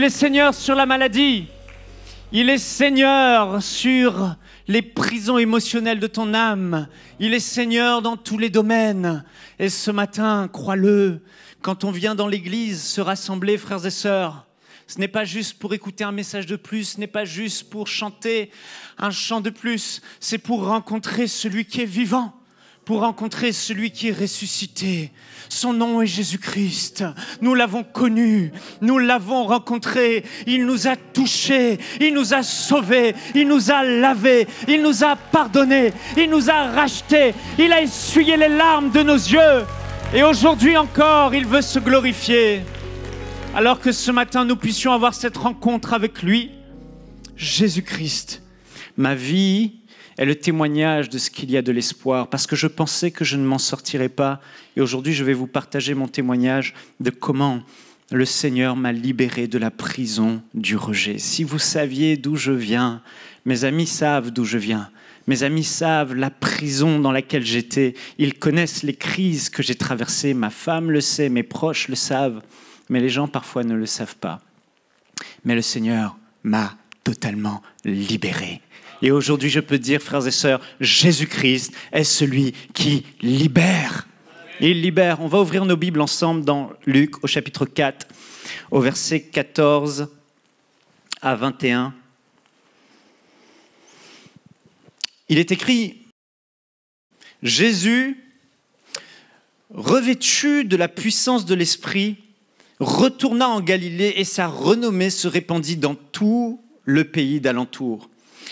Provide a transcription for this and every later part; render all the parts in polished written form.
Il est Seigneur sur la maladie. Il est Seigneur sur les prisons émotionnelles de ton âme. Il est Seigneur dans tous les domaines. Et ce matin, crois-le, quand on vient dans l'église se rassembler, frères et sœurs, ce n'est pas juste pour écouter un message de plus, ce n'est pas juste pour chanter un chant de plus, c'est pour rencontrer celui qui est vivant, pour rencontrer celui qui est ressuscité. Son nom est Jésus-Christ. Nous l'avons connu, nous l'avons rencontré. Il nous a touchés, il nous a sauvés, il nous a lavés, il nous a pardonnés, il nous a rachetés. Il a essuyé les larmes de nos yeux. Et aujourd'hui encore, il veut se glorifier. Alors que ce matin, nous puissions avoir cette rencontre avec lui, Jésus-Christ. Ma vie est le témoignage de ce qu'il y a de l'espoir, parce que je pensais que je ne m'en sortirais pas. Et aujourd'hui, je vais vous partager mon témoignage de comment le Seigneur m'a libéré de la prison du rejet. Si vous saviez d'où je viens, mes amis savent d'où je viens. Mes amis savent la prison dans laquelle j'étais. Ils connaissent les crises que j'ai traversées. Ma femme le sait, mes proches le savent, mais les gens parfois ne le savent pas. Mais le Seigneur m'a totalement libéré. Et aujourd'hui, je peux dire, frères et sœurs, Jésus-Christ est celui qui libère. Il libère. On va ouvrir nos Bibles ensemble dans Luc, au chapitre 4, au verset 14 à 21. Il est écrit, Jésus, revêtu de la puissance de l'Esprit, retourna en Galilée et sa renommée se répandit dans tout le pays d'alentour.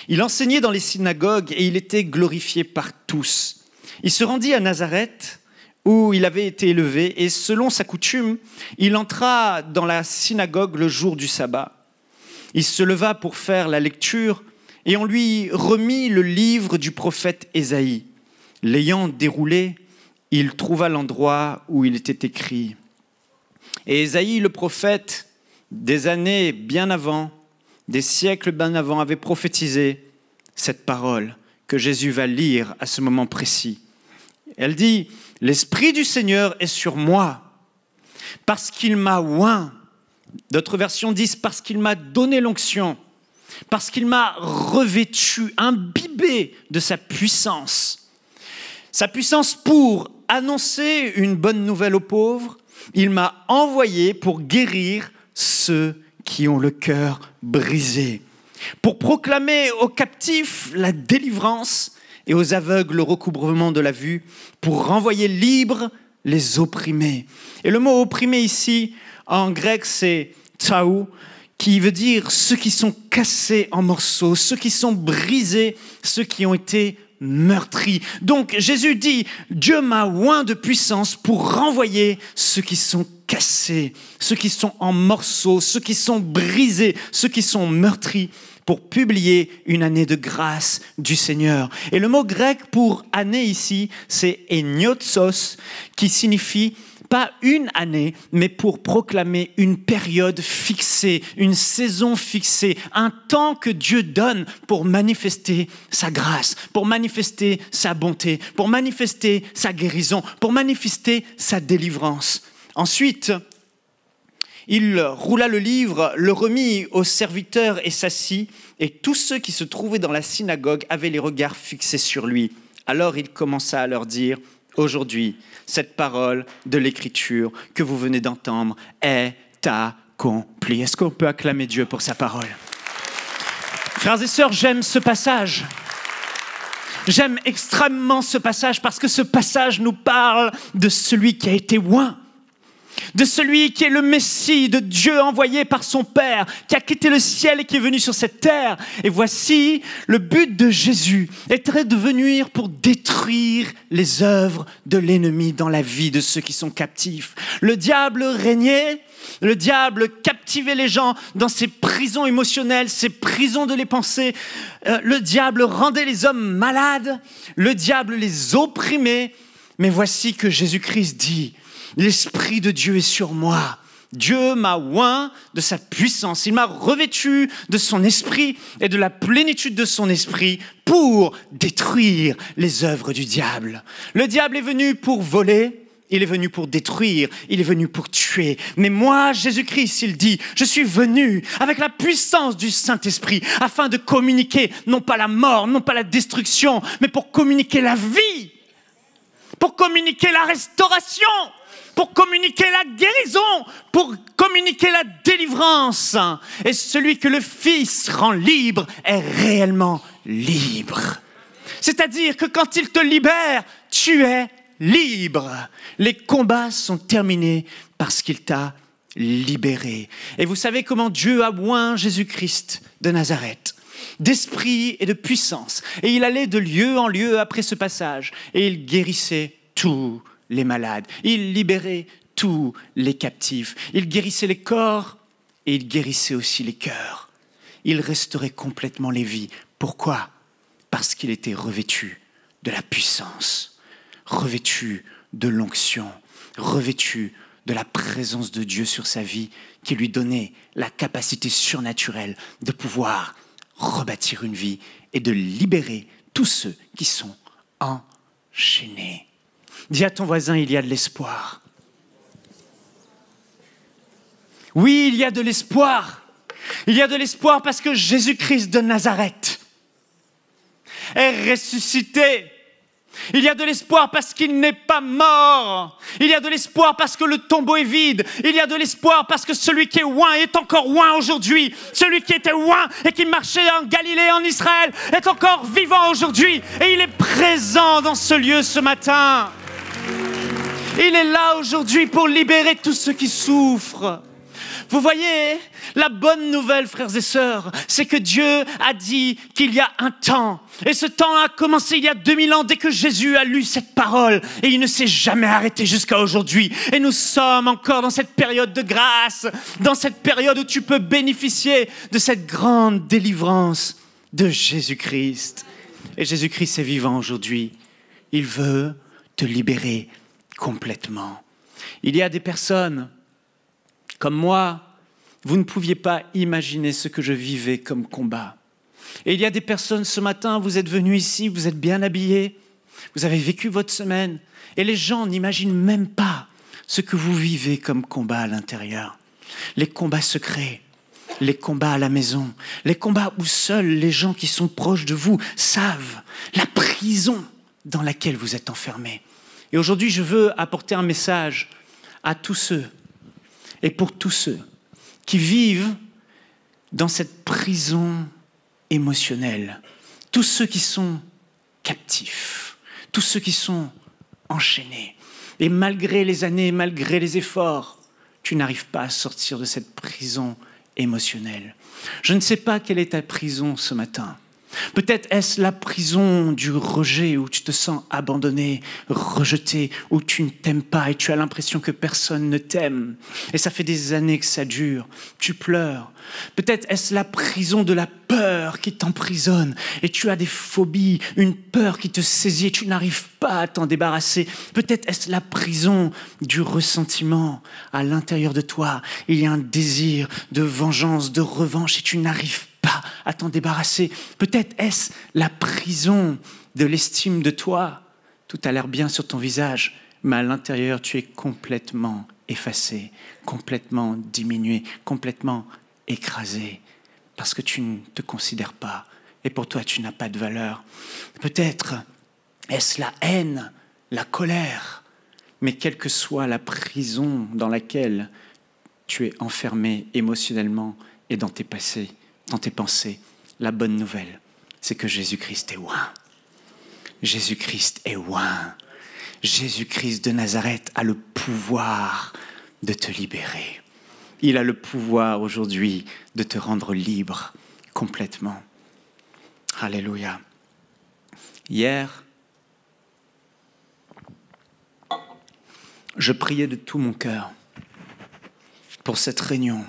Il enseignait dans les synagogues et il était glorifié par tous. Il se rendit à Nazareth où il avait été élevé et selon sa coutume, il entra dans la synagogue le jour du sabbat. Il se leva pour faire la lecture et on lui remit le livre du prophète Ésaïe. L'ayant déroulé, il trouva l'endroit où il était écrit. Et Ésaïe, le prophète, des années bien avant, des siècles bien avant, avait prophétisé cette parole que Jésus va lire à ce moment précis. Elle dit, « L'Esprit du Seigneur est sur moi, parce qu'il m'a oint. » D'autres versions disent, « Parce qu'il m'a donné l'onction, parce qu'il m'a revêtu, imbibé de sa puissance. » Sa puissance pour annoncer une bonne nouvelle aux pauvres. Il m'a envoyé pour guérir ceux qui ont le cœur brisé, pour proclamer aux captifs la délivrance et aux aveugles le recouvrement de la vue, pour renvoyer libres les opprimés. Et le mot opprimé ici, en grec, c'est tsaou, qui veut dire ceux qui sont cassés en morceaux, ceux qui sont brisés, ceux qui ont été meurtris. Donc Jésus dit, Dieu m'a oint de puissance pour renvoyer ceux qui sont cassés, ceux qui sont en morceaux, ceux qui sont brisés, ceux qui sont meurtris, pour publier une année de grâce du Seigneur. Et le mot grec pour année ici, c'est eniotsos, qui signifie pas une année, mais pour proclamer une période fixée, une saison fixée, un temps que Dieu donne pour manifester sa grâce, pour manifester sa bonté, pour manifester sa guérison, pour manifester sa délivrance. Ensuite, il roula le livre, le remit aux serviteurs et s'assit, et tous ceux qui se trouvaient dans la synagogue avaient les regards fixés sur lui. Alors il commença à leur dire, « Aujourd'hui, cette parole de l'Écriture que vous venez d'entendre est accomplie. » Est-ce qu'on peut acclamer Dieu pour sa parole? Frères et sœurs, j'aime ce passage. J'aime extrêmement ce passage parce que ce passage nous parle de celui qui a été oint, de celui qui est le Messie de Dieu envoyé par son Père, qui a quitté le ciel et qui est venu sur cette terre. Et voici, le but de Jésus était de venir pour détruire les œuvres de l'ennemi dans la vie de ceux qui sont captifs. Le diable régnait, le diable captivait les gens dans ses prisons émotionnelles, ses prisons de les pensées. Le diable rendait les hommes malades, le diable les opprimait. Mais voici que Jésus-Christ dit, l'Esprit de Dieu est sur moi. Dieu m'a oint de sa puissance. Il m'a revêtu de son esprit et de la plénitude de son esprit pour détruire les œuvres du diable. Le diable est venu pour voler, Il est venu pour détruire, il est venu pour tuer. Mais moi, Jésus-Christ, il dit, je suis venu avec la puissance du Saint-Esprit afin de communiquer non pas la mort, non pas la destruction, mais pour communiquer la vie, pour communiquer la restauration, pour communiquer la guérison, pour communiquer la délivrance. Et celui que le Fils rend libre est réellement libre. C'est-à-dire que quand il te libère, tu es libre. Les combats sont terminés parce qu'il t'a libéré. Et vous savez comment Dieu a oint Jésus-Christ de Nazareth, d'esprit et de puissance. Et il allait de lieu en lieu après ce passage. Et il guérissait tous les malades. Il libérait tous les captifs. Il guérissait les corps et il guérissait aussi les cœurs. Il restaurait complètement les vies. Pourquoi ? Parce qu'il était revêtu de la puissance, revêtu de l'onction, revêtu de la présence de Dieu sur sa vie, qui lui donnait la capacité surnaturelle de pouvoir rebâtir une vie et de libérer tous ceux qui sont enchaînés. Dis à ton voisin, il y a de l'espoir. Oui, il y a de l'espoir. Il y a de l'espoir parce que Jésus-Christ de Nazareth est ressuscité. Il y a de l'espoir parce qu'il n'est pas mort. Il y a de l'espoir parce que le tombeau est vide. Il y a de l'espoir parce que celui qui est oint est encore oint aujourd'hui. Celui qui était oint et qui marchait en Galilée, en Israël, est encore vivant aujourd'hui. Et il est présent dans ce lieu ce matin. Il est là aujourd'hui pour libérer tous ceux qui souffrent. Vous voyez, la bonne nouvelle, frères et sœurs, c'est que Dieu a dit qu'il y a un temps. Et ce temps a commencé il y a 2000 ans, dès que Jésus a lu cette parole. Et il ne s'est jamais arrêté jusqu'à aujourd'hui. Et nous sommes encore dans cette période de grâce, dans cette période où tu peux bénéficier de cette grande délivrance de Jésus-Christ. Et Jésus-Christ est vivant aujourd'hui. Il veut te libérer complètement. Il y a des personnes comme moi, vous ne pouviez pas imaginer ce que je vivais comme combat. Et il y a des personnes ce matin, vous êtes venus ici, vous êtes bien habillés, vous avez vécu votre semaine, et les gens n'imaginent même pas ce que vous vivez comme combat à l'intérieur. Les combats secrets, les combats à la maison, les combats où seuls les gens qui sont proches de vous savent, la prison dans laquelle vous êtes enfermés. Et aujourd'hui, je veux apporter un message à tous ceux et pour tous ceux qui vivent dans cette prison émotionnelle, tous ceux qui sont captifs, tous ceux qui sont enchaînés. Et malgré les années, malgré les efforts, tu n'arrives pas à sortir de cette prison émotionnelle. Je ne sais pas quelle est ta prison ce matin. Peut-être est-ce la prison du rejet où tu te sens abandonné, rejeté, où tu ne t'aimes pas et tu as l'impression que personne ne t'aime. Et ça fait des années que ça dure. Tu pleures. Peut-être est-ce la prison de la peur qui t'emprisonne et tu as des phobies, une peur qui te saisit et tu n'arrives pas à t'en débarrasser. Peut-être est-ce la prison du ressentiment. À l'intérieur de toi, il y a un désir de vengeance, de revanche et tu n'arrives pas à t'en débarrasser. Peut-être est-ce la prison de l'estime de toi. Tout a l'air bien sur ton visage, mais à l'intérieur, tu es complètement effacé, complètement diminué, complètement écrasé, parce que tu ne te considères pas, et pour toi, tu n'as pas de valeur. Peut-être est-ce la haine, la colère, mais quelle que soit la prison dans laquelle tu es enfermé émotionnellement et dans tes passés, dans tes pensées, la bonne nouvelle, c'est que Jésus-Christ est oint. Jésus-Christ est oint. Jésus-Christ de Nazareth a le pouvoir de te libérer. Il a le pouvoir aujourd'hui de te rendre libre complètement. Alléluia. Hier, je priais de tout mon cœur pour cette réunion.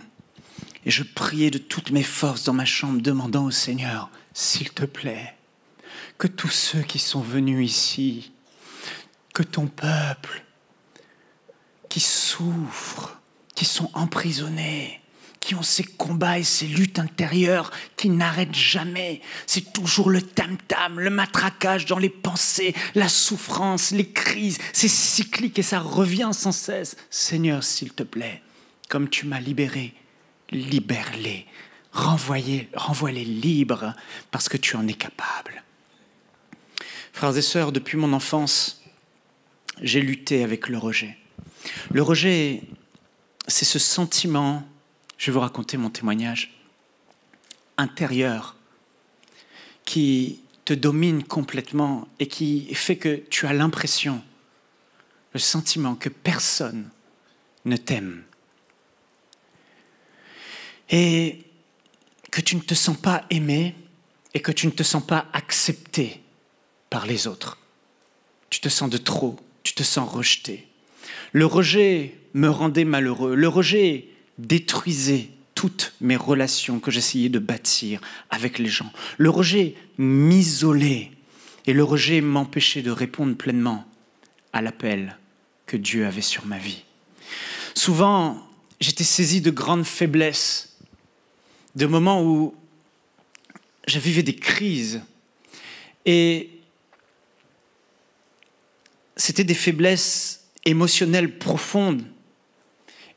Et je priais de toutes mes forces dans ma chambre, demandant au Seigneur, s'il te plaît, que tous ceux qui sont venus ici, que ton peuple, qui souffrent, qui sont emprisonnés, qui ont ces combats et ces luttes intérieures qui n'arrêtent jamais. C'est toujours le tam-tam, le matraquage dans les pensées, la souffrance, les crises. C'est cyclique et ça revient sans cesse. Seigneur, s'il te plaît, comme tu m'as libéré, libère-les. Renvoie-les libres parce que tu en es capable. Frères et sœurs, depuis mon enfance, j'ai lutté avec le rejet. Le rejet, c'est ce sentiment, je vais vous raconter mon témoignage, intérieur, qui te domine complètement et qui fait que tu as l'impression, le sentiment que personne ne t'aime. Et que tu ne te sens pas aimé et que tu ne te sens pas accepté par les autres. Tu te sens de trop, tu te sens rejeté. Le rejet me rendait malheureux. Le rejet détruisait toutes mes relations que j'essayais de bâtir avec les gens. Le rejet m'isolait et le rejet m'empêchait de répondre pleinement à l'appel que Dieu avait sur ma vie. Souvent, j'étais saisi de grandes faiblesses, de moments où je vivais des crises et c'était des faiblesses émotionnelles profondes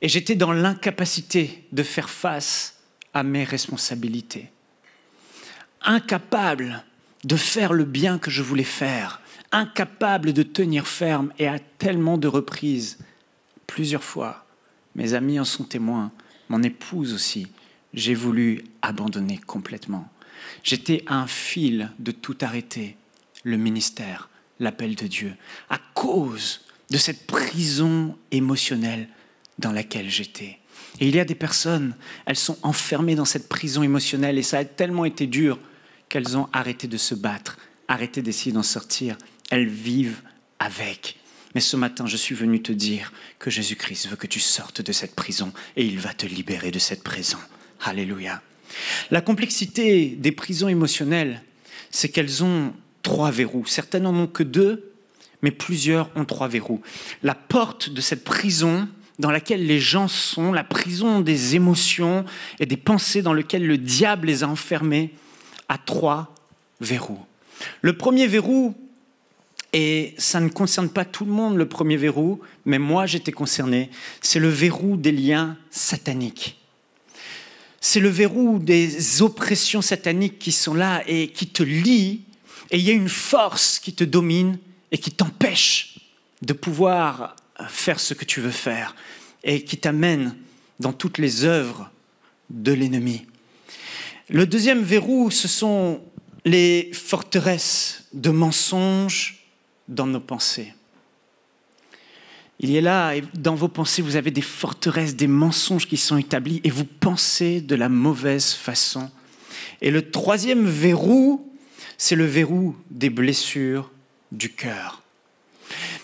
et j'étais dans l'incapacité de faire face à mes responsabilités. Incapable de faire le bien que je voulais faire, incapable de tenir ferme et à tellement de reprises, plusieurs fois, mes amis en sont témoins, mon épouse aussi, j'ai voulu abandonner complètement. J'étais à un fil de tout arrêter, le ministère, l'appel de Dieu, à cause de cette prison émotionnelle dans laquelle j'étais. Et il y a des personnes, elles sont enfermées dans cette prison émotionnelle et ça a tellement été dur qu'elles ont arrêté de se battre, arrêté d'essayer d'en sortir. Elles vivent avec. Mais ce matin, je suis venu te dire que Jésus-Christ veut que tu sortes de cette prison et il va te libérer de cette prison. Alléluia. La complexité des prisons émotionnelles, c'est qu'elles ont 3 verrous. Certaines n'en ont que 2, mais plusieurs ont 3 verrous. La porte de cette prison dans laquelle les gens sont, la prison des émotions et des pensées dans laquelle le diable les a enfermés, a 3 verrous. Le premier verrou, et ça ne concerne pas tout le monde le premier verrou, mais moi j'étais concerné, c'est le verrou des liens sataniques. C'est le verrou des oppressions sataniques qui sont là et qui te lient, et il y a une force qui te domine et qui t'empêche de pouvoir faire ce que tu veux faire et qui t'amène dans toutes les œuvres de l'ennemi. Le deuxième verrou, ce sont les forteresses de mensonges dans nos pensées. Il est là, et dans vos pensées, vous avez des forteresses, des mensonges qui sont établis et vous pensez de la mauvaise façon. Et le troisième verrou, c'est le verrou des blessures du cœur.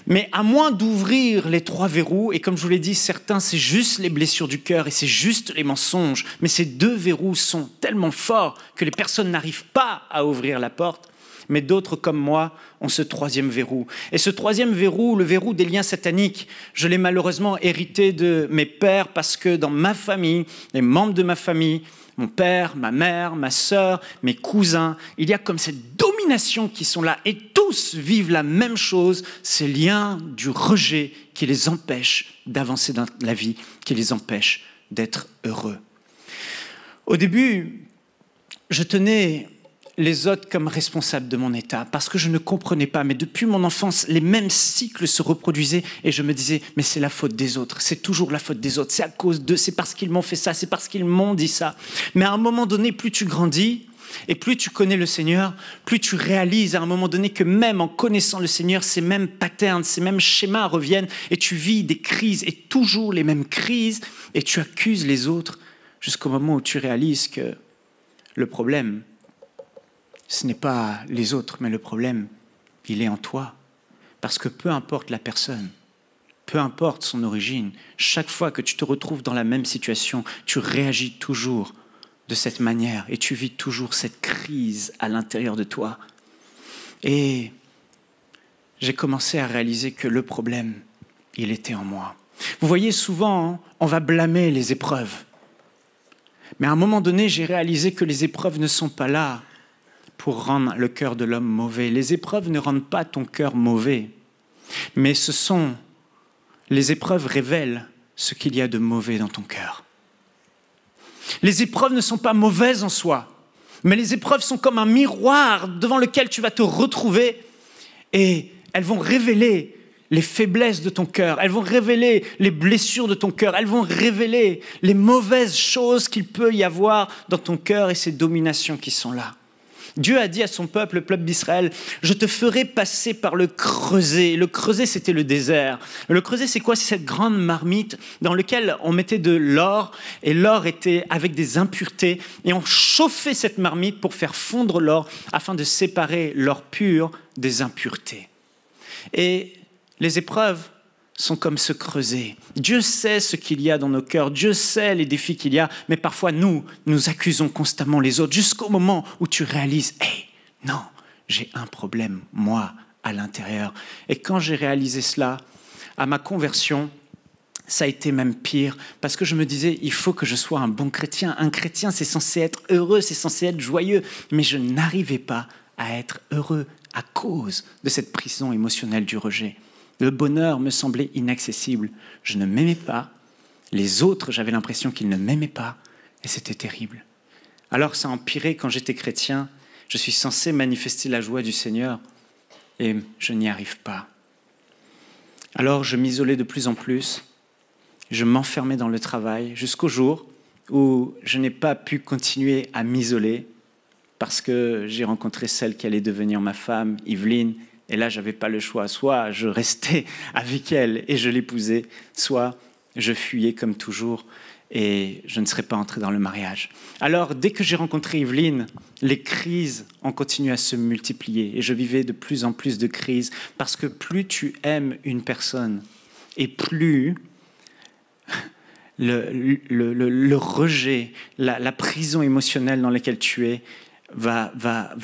Mais à moins d'ouvrir les 3 verrous, et comme je vous l'ai dit, certains, c'est juste les blessures du cœur et c'est juste les mensonges, mais ces 2 verrous sont tellement forts que les personnes n'arrivent pas à ouvrir la porte. Mais d'autres, comme moi, ont ce 3e verrou. Et ce 3e verrou, le verrou des liens sataniques, je l'ai malheureusement hérité de mes pères parce que dans ma famille, les membres de ma famille, mon père, ma mère, ma sœur, mes cousins, il y a comme cette domination qui sont là et tous vivent la même chose, ces liens du rejet qui les empêchent d'avancer dans la vie, qui les empêchent d'être heureux. Au début, je tenais les autres comme responsables de mon état, parce que je ne comprenais pas. Mais depuis mon enfance, les mêmes cycles se reproduisaient et je me disais, mais c'est la faute des autres, c'est toujours la faute des autres, c'est à cause d'eux, c'est parce qu'ils m'ont fait ça, c'est parce qu'ils m'ont dit ça. Mais à un moment donné, plus tu grandis et plus tu connais le Seigneur, plus tu réalises à un moment donné que même en connaissant le Seigneur, ces mêmes patterns, ces mêmes schémas reviennent et tu vis des crises et toujours les mêmes crises et tu accuses les autres jusqu'au moment où tu réalises que le problème, ce n'est pas les autres, mais le problème, il est en toi. Parce que peu importe la personne, peu importe son origine, chaque fois que tu te retrouves dans la même situation, tu réagis toujours de cette manière et tu vis toujours cette crise à l'intérieur de toi. Et j'ai commencé à réaliser que le problème, il était en moi. Vous voyez, souvent, on va blâmer les épreuves. Mais à un moment donné, j'ai réalisé que les épreuves ne sont pas là pour rendre le cœur de l'homme mauvais. Les épreuves ne rendent pas ton cœur mauvais, mais les épreuves révèlent ce qu'il y a de mauvais dans ton cœur. Les épreuves ne sont pas mauvaises en soi, mais les épreuves sont comme un miroir devant lequel tu vas te retrouver et elles vont révéler les faiblesses de ton cœur, elles vont révéler les blessures de ton cœur, elles vont révéler les mauvaises choses qu'il peut y avoir dans ton cœur et ces dominations qui sont là. Dieu a dit à son peuple, le peuple d'Israël, « Je te ferai passer par le creuset ». Le creuset, c'était le désert. Le creuset, c'est quoi? C'est cette grande marmite dans laquelle on mettait de l'or, et l'or était avec des impuretés, et on chauffait cette marmite pour faire fondre l'or afin de séparer l'or pur des impuretés. Et les épreuves sont comme ce creuset. Dieu sait ce qu'il y a dans nos cœurs, Dieu sait les défis qu'il y a, mais parfois nous accusons constamment les autres jusqu'au moment où tu réalises « Hey, non, j'ai un problème, moi, à l'intérieur. » Et quand j'ai réalisé cela, à ma conversion, ça a été même pire, parce que je me disais « Il faut que je sois un bon chrétien. Un chrétien, c'est censé être heureux, c'est censé être joyeux. » Mais je n'arrivais pas à être heureux à cause de cette prison émotionnelle du rejet. Le bonheur me semblait inaccessible. Je ne m'aimais pas. Les autres, j'avais l'impression qu'ils ne m'aimaient pas. Et c'était terrible. Alors ça a empiré quand j'étais chrétien. Je suis censé manifester la joie du Seigneur. Et je n'y arrive pas. Alors je m'isolais de plus en plus. Je m'enfermais dans le travail jusqu'au jour où je n'ai pas pu continuer à m'isoler parce que j'ai rencontré celle qui allait devenir ma femme, Yveline. Et là, je n'avais pas le choix. Soit je restais avec elle et je l'épousais, soit je fuyais comme toujours et je ne serais pas entré dans le mariage. Alors, dès que j'ai rencontré Yveline, les crises ont continué à se multiplier et je vivais de plus en plus de crises parce que plus tu aimes une personne et plus le rejet, la prison émotionnelle dans laquelle tu es va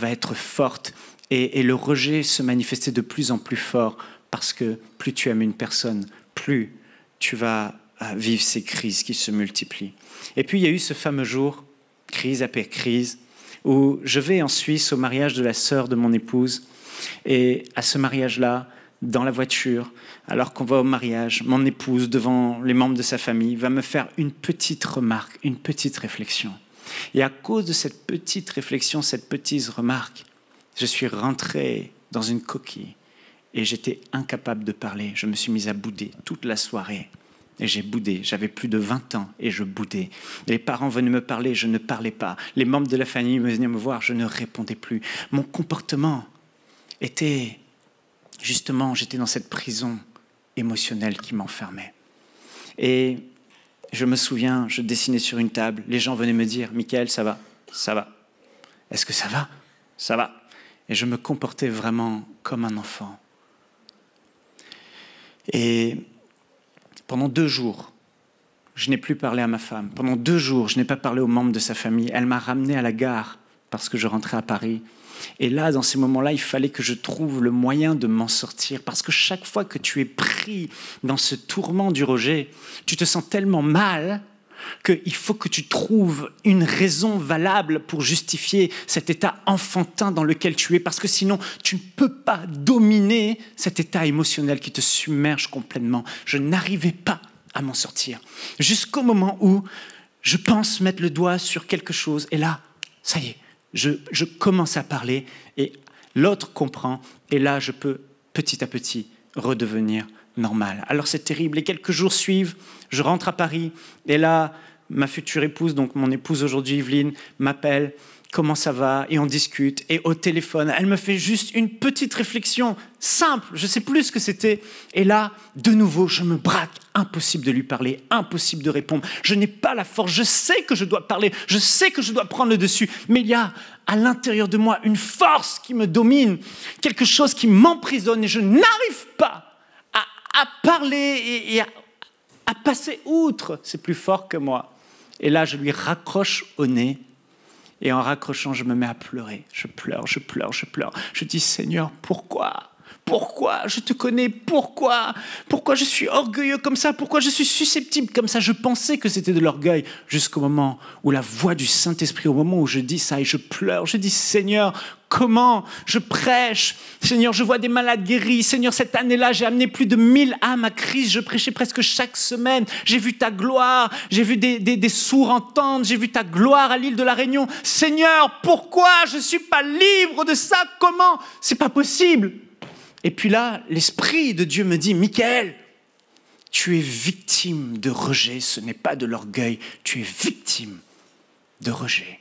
être forte. Et le rejet se manifestait de plus en plus fort parce que plus tu aimes une personne, plus tu vas vivre ces crises qui se multiplient. Et puis il y a eu ce fameux jour, crise après crise, où je vais en Suisse au mariage de la sœur de mon épouse. Et à ce mariage-là, dans la voiture, alors qu'on va au mariage, mon épouse, devant les membres de sa famille, va me faire une petite remarque, une petite réflexion. Et à cause de cette petite réflexion, cette petite remarque, je suis rentré dans une coquille et j'étais incapable de parler. Je me suis mis à bouder toute la soirée. Et j'ai boudé. J'avais plus de 20 ans et je boudais. Les parents venaient me parler, je ne parlais pas. Les membres de la famille venaient me voir, je ne répondais plus. Mon comportement était... Justement, j'étais dans cette prison émotionnelle qui m'enfermait. Et je me souviens, je dessinais sur une table. Les gens venaient me dire « Michael, ça va ? Ça va. Est-ce que ça va ? Ça va. » Et je me comportais vraiment comme un enfant. Et pendant 2 jours, je n'ai plus parlé à ma femme. Pendant 2 jours, je n'ai pas parlé aux membres de sa famille. Elle m'a ramené à la gare parce que je rentrais à Paris. Et là, dans ces moments-là, il fallait que je trouve le moyen de m'en sortir. Parce que chaque fois que tu es pris dans ce tourment du rejet, tu te sens tellement mal qu'il faut que tu trouves une raison valable pour justifier cet état enfantin dans lequel tu es, parce que sinon, tu ne peux pas dominer cet état émotionnel qui te submerge complètement. Je n'arrivais pas à m'en sortir, jusqu'au moment où je pense mettre le doigt sur quelque chose, et là, ça y est, je commence à parler, et l'autre comprend, et là, je peux petit à petit redevenir normal. Alors c'est terrible. Et quelques jours suivent, je rentre à Paris et là, ma future épouse, donc mon épouse aujourd'hui, Yveline, m'appelle, comment ça va? Et on discute. Et au téléphone, elle me fait juste une petite réflexion simple, je ne sais plus ce que c'était. Et là, de nouveau, je me braque. Impossible de lui parler, impossible de répondre. Je n'ai pas la force, je sais que je dois parler, je sais que je dois prendre le dessus. Mais il y a à l'intérieur de moi une force qui me domine, quelque chose qui m'emprisonne et je n'arrive pas à parler et à passer outre. C'est plus fort que moi. Et là, je lui raccroche au nez. Et en raccrochant, je me mets à pleurer. Je pleure. Je dis, Seigneur, pourquoi? pourquoi je te connais, pourquoi je suis orgueilleux comme ça, pourquoi je suis susceptible comme ça. Je pensais que c'était de l'orgueil jusqu'au moment où la voix du Saint-Esprit, au moment où je dis ça et je pleure, je dis Seigneur, comment je prêche, Seigneur, je vois des malades guéris, Seigneur, cette année-là, j'ai amené plus de 1000 âmes à Christ, je prêchais presque chaque semaine, j'ai vu ta gloire, j'ai vu des sourds entendre, j'ai vu ta gloire à l'île de la Réunion. Seigneur, pourquoi je ne suis pas libre de ça? Comment? C'est pas possible. Et puis là, l'Esprit de Dieu me dit, Michaël, tu es victime de rejet, ce n'est pas de l'orgueil, tu es victime de rejet.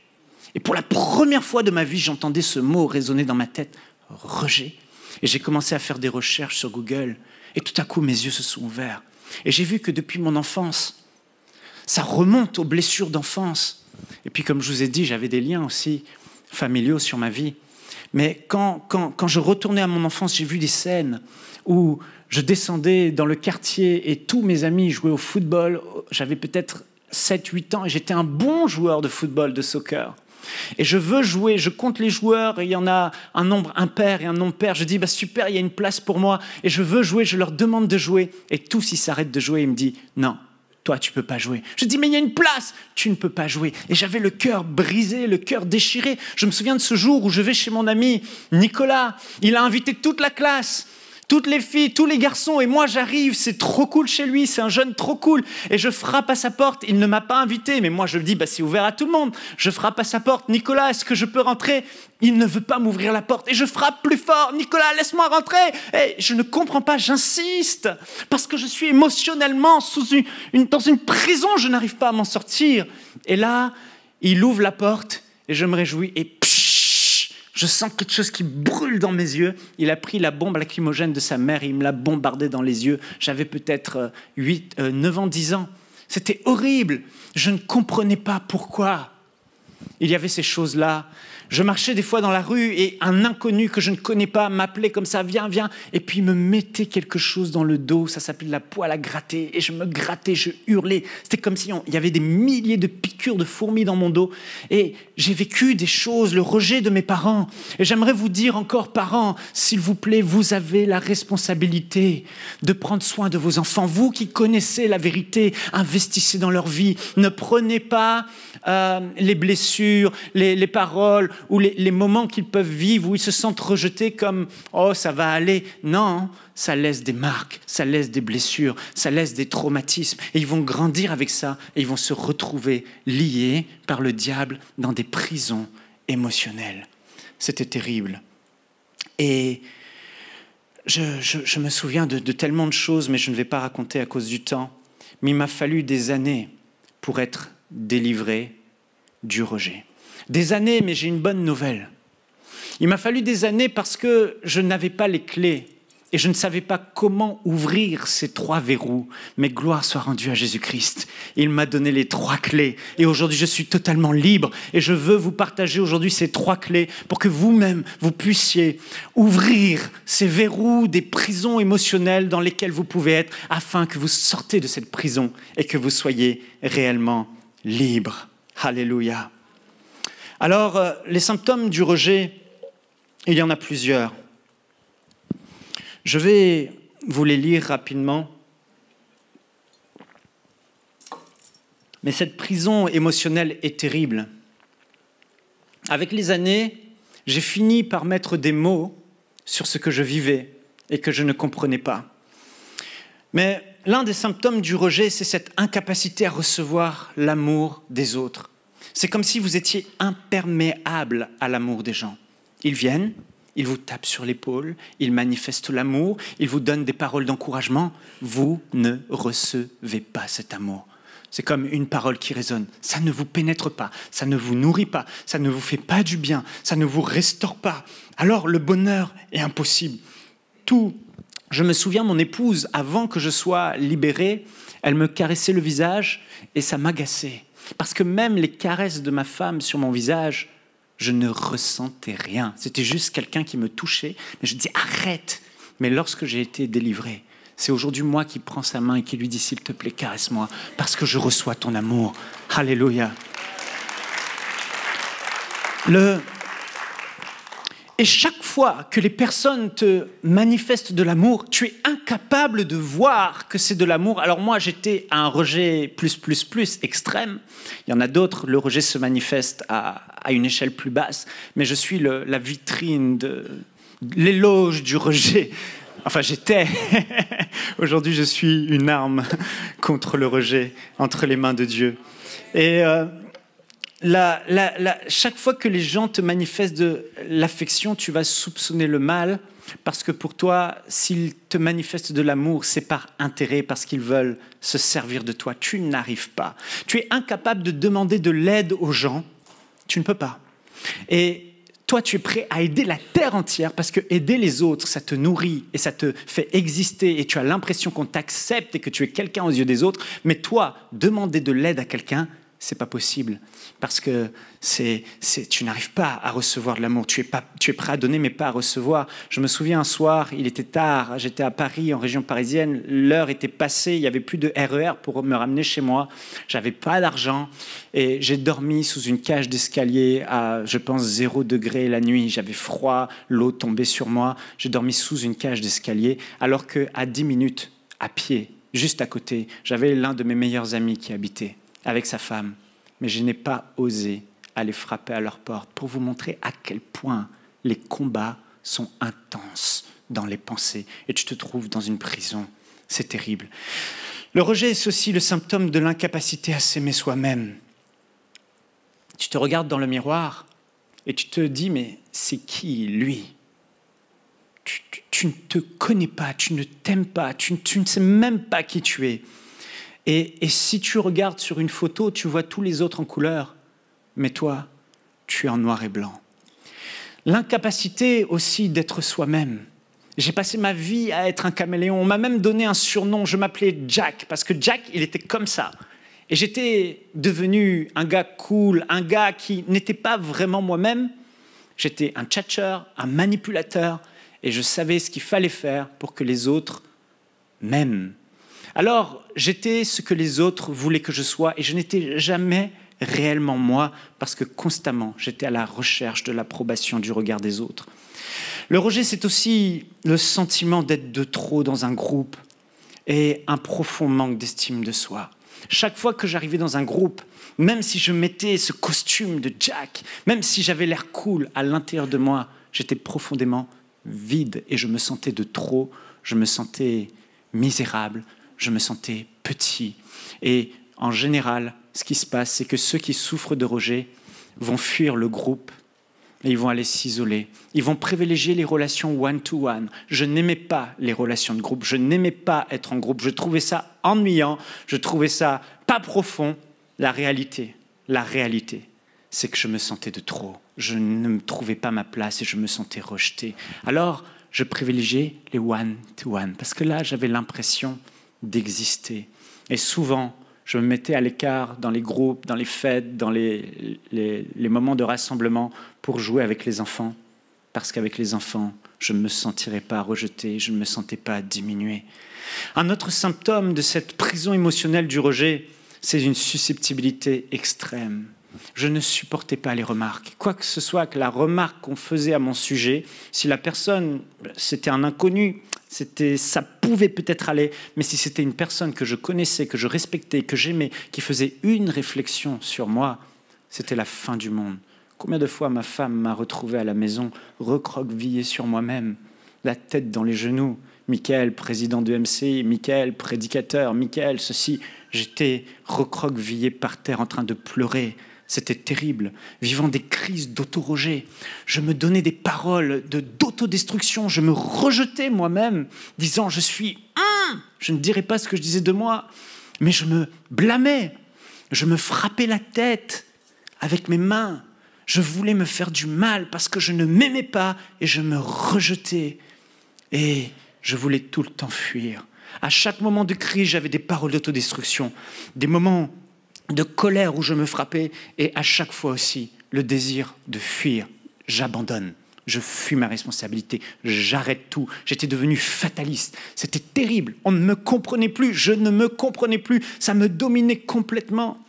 Et pour la première fois de ma vie, j'entendais ce mot résonner dans ma tête, rejet. Et j'ai commencé à faire des recherches sur Google. Et tout à coup, mes yeux se sont ouverts. Et j'ai vu que depuis mon enfance, ça remonte aux blessures d'enfance. Et puis, comme je vous ai dit, j'avais des liens aussi familiaux sur ma vie. Mais quand je retournais à mon enfance, j'ai vu des scènes où je descendais dans le quartier et tous mes amis jouaient au football. J'avais peut-être 7-8 ans et j'étais un bon joueur de football, de soccer. Et je veux jouer, je compte les joueurs, et il y en a un nombre impair et un nombre pair. Je dis, super, il y a une place pour moi, et je veux jouer, je leur demande de jouer. Et tous, ils s'arrêtent de jouer, ils me disent, non, toi, tu ne peux pas jouer. Je dis, mais il y a une place, tu ne peux pas jouer. Et j'avais le cœur brisé, le cœur déchiré. Je me souviens de ce jour où je vais chez mon ami Nicolas. Il a invité toute la classe, toutes les filles, tous les garçons, et moi j'arrive, c'est trop cool chez lui, c'est un jeune trop cool, et je frappe à sa porte, il ne m'a pas invité, mais moi je le dis, c'est ouvert à tout le monde, je frappe à sa porte, Nicolas, est-ce que je peux rentrer? Il ne veut pas m'ouvrir la porte, et je frappe plus fort, Nicolas, laisse-moi rentrer, et je ne comprends pas, j'insiste, parce que je suis émotionnellement dans une prison, je n'arrive pas à m'en sortir, et là, il ouvre la porte, et je me réjouis, et je sens quelque chose qui brûle dans mes yeux. Il a pris la bombe lacrymogène de sa mère et il me l'a bombardée dans les yeux. J'avais peut-être 9 ans, 10 ans. C'était horrible. Je ne comprenais pas pourquoi il y avait ces choses-là. Je marchais des fois dans la rue et un inconnu que je ne connais pas m'appelait comme ça, viens, viens, et puis il me mettait quelque chose dans le dos, ça s'appelait de la poêle à gratter, et je me grattais, je hurlais. C'était comme s'il y avait des milliers de piqûres de fourmis dans mon dos. Et j'ai vécu des choses, le rejet de mes parents. Et j'aimerais vous dire encore, parents, s'il vous plaît, vous avez la responsabilité de prendre soin de vos enfants. Vous qui connaissez la vérité, investissez dans leur vie. Ne prenez pas les blessures, les paroles, ou les moments qu'ils peuvent vivre où ils se sentent rejetés comme « oh, ça va aller ». Non, ça laisse des marques, ça laisse des blessures, ça laisse des traumatismes. Et ils vont grandir avec ça et ils vont se retrouver liés par le diable dans des prisons émotionnelles. C'était terrible. Et je me souviens de tellement de choses, mais je ne vais pas raconter à cause du temps. Mais il m'a fallu des années pour être délivré du rejet. Des années, mais j'ai une bonne nouvelle. Il m'a fallu des années parce que je n'avais pas les clés et je ne savais pas comment ouvrir ces 3 verrous. Mais gloire soit rendue à Jésus-Christ. Il m'a donné les 3 clés et aujourd'hui je suis totalement libre et je veux vous partager aujourd'hui ces 3 clés pour que vous-même, vous puissiez ouvrir ces verrous des prisons émotionnelles dans lesquelles vous pouvez être afin que vous sortez de cette prison et que vous soyez réellement libre. Alléluia. Alors, les symptômes du rejet, il y en a plusieurs. Je vais vous les lire rapidement. Mais cette prison émotionnelle est terrible. Avec les années, j'ai fini par mettre des mots sur ce que je vivais et que je ne comprenais pas. Mais l'un des symptômes du rejet, c'est cette incapacité à recevoir l'amour des autres. C'est comme si vous étiez imperméable à l'amour des gens. Ils viennent, ils vous tapent sur l'épaule, ils manifestent l'amour, ils vous donnent des paroles d'encouragement. Vous ne recevez pas cet amour. C'est comme une parole qui résonne. Ça ne vous pénètre pas, ça ne vous nourrit pas, ça ne vous fait pas du bien, ça ne vous restaure pas. Alors le bonheur est impossible. Je me souviens, mon épouse, avant que je sois libéré, elle me caressait le visage et ça m'agaçait. Parce que même les caresses de ma femme sur mon visage, je ne ressentais rien. C'était juste quelqu'un qui me touchait. Mais je dis arrête. Mais lorsque j'ai été délivré, c'est aujourd'hui moi qui prends sa main et qui lui dit s'il te plaît, caresse-moi, parce que je reçois ton amour. Alléluia. Et chaque fois que les personnes te manifestent de l'amour, tu es incapable de voir que c'est de l'amour. Alors moi, j'étais à un rejet plus extrême. Il y en a d'autres, le rejet se manifeste à une échelle plus basse. Mais je suis la vitrine de l'éloge du rejet. Enfin, j'étais. Aujourd'hui, je suis une arme contre le rejet, entre les mains de Dieu. Et chaque fois que les gens te manifestent de l'affection, tu vas soupçonner le mal, parce que pour toi, s'ils te manifestent de l'amour, c'est par intérêt, parce qu'ils veulent se servir de toi. Tu n'arrives pas. Tu es incapable de demander de l'aide aux gens. Tu ne peux pas. Et toi, tu es prêt à aider la terre entière, parce que aider les autres, ça te nourrit et ça te fait exister, et tu as l'impression qu'on t'accepte et que tu es quelqu'un aux yeux des autres. Mais toi, demander de l'aide à quelqu'un, c'est pas possible, parce que tu n'arrives pas à recevoir de l'amour. Tu es prêt à donner, mais pas à recevoir. Je me souviens un soir, il était tard, j'étais à Paris, en région parisienne, l'heure était passée, il n'y avait plus de RER pour me ramener chez moi, j'avais pas d'argent, et j'ai dormi sous une cage d'escalier à, je pense, 0 degré la nuit. J'avais froid, l'eau tombait sur moi, j'ai dormi sous une cage d'escalier, alors qu'à 10 minutes, à pied, juste à côté, j'avais l'un de mes meilleurs amis qui habitait avec sa femme, mais je n'ai pas osé aller frapper à leur porte pour vous montrer à quel point les combats sont intenses dans les pensées, et tu te trouves dans une prison. C'est terrible. Le rejet est aussi le symptôme de l'incapacité à s'aimer soi-même. Tu te regardes dans le miroir et tu te dis, mais c'est qui lui ? Tu ne te connais pas, tu ne t'aimes pas, tu ne sais même pas qui tu es. Et si tu regardes sur une photo, tu vois tous les autres en couleur, mais toi, tu es en noir et blanc. L'incapacité aussi d'être soi-même. J'ai passé ma vie à être un caméléon. On m'a même donné un surnom, je m'appelais Jack, parce que Jack, il était comme ça. Et j'étais devenu un gars cool, un gars qui n'était pas vraiment moi-même. J'étais un tchatcheur, un manipulateur, et je savais ce qu'il fallait faire pour que les autres m'aiment. Alors, j'étais ce que les autres voulaient que je sois, et je n'étais jamais réellement moi, parce que constamment, j'étais à la recherche de l'approbation du regard des autres. Le rejet, c'est aussi le sentiment d'être de trop dans un groupe et un profond manque d'estime de soi. Chaque fois que j'arrivais dans un groupe, même si je mettais ce costume de Jack, même si j'avais l'air cool, à l'intérieur de moi, j'étais profondément vide et je me sentais de trop, je me sentais misérable, je me sentais petit. Et en général, ce qui se passe, c'est que ceux qui souffrent de rejet vont fuir le groupe et ils vont aller s'isoler. Ils vont privilégier les relations one-to-one. Je n'aimais pas les relations de groupe. Je n'aimais pas être en groupe. Je trouvais ça ennuyant. Je trouvais ça pas profond. La réalité, c'est que je me sentais de trop. Je ne me trouvais pas ma place et je me sentais rejeté. Alors, je privilégiais les one-to-one parce que là, j'avais l'impression d'exister. Et souvent, je me mettais à l'écart dans les groupes, dans les fêtes, dans les moments de rassemblement pour jouer avec les enfants. Parce qu'avec les enfants, je ne me sentirais pas rejeté, je ne me sentais pas diminué. Un autre symptôme de cette prison émotionnelle du rejet, c'est une susceptibilité extrême. Je ne supportais pas les remarques. Quoi que ce soit que la remarque qu'on faisait à mon sujet, si la personne, c'était un inconnu, ça pouvait peut-être aller, mais si c'était une personne que je connaissais, que je respectais, que j'aimais, qui faisait une réflexion sur moi, c'était la fin du monde. Combien de fois ma femme m'a retrouvé à la maison, recroquevillé sur moi-même, la tête dans les genoux. Michael, président de MC, Michael, prédicateur, Michael, ceci. J'étais recroquevillé par terre en train de pleurer. C'était terrible, vivant des crises d'auto-rejet. Je me donnais des paroles d'autodestruction. Je me rejetais moi-même, disant « je suis Je ne dirais pas ce que je disais de moi, mais je me blâmais. Je me frappais la tête avec mes mains. Je voulais me faire du mal parce que je ne m'aimais pas et je me rejetais. Et je voulais tout le temps fuir. À chaque moment de crise, j'avais des paroles d'autodestruction, des moments de colère où je me frappais, et à chaque fois aussi, le désir de fuir. J'abandonne, je fuis ma responsabilité, j'arrête tout. J'étais devenu fataliste. C'était terrible, on ne me comprenait plus, je ne me comprenais plus, ça me dominait complètement.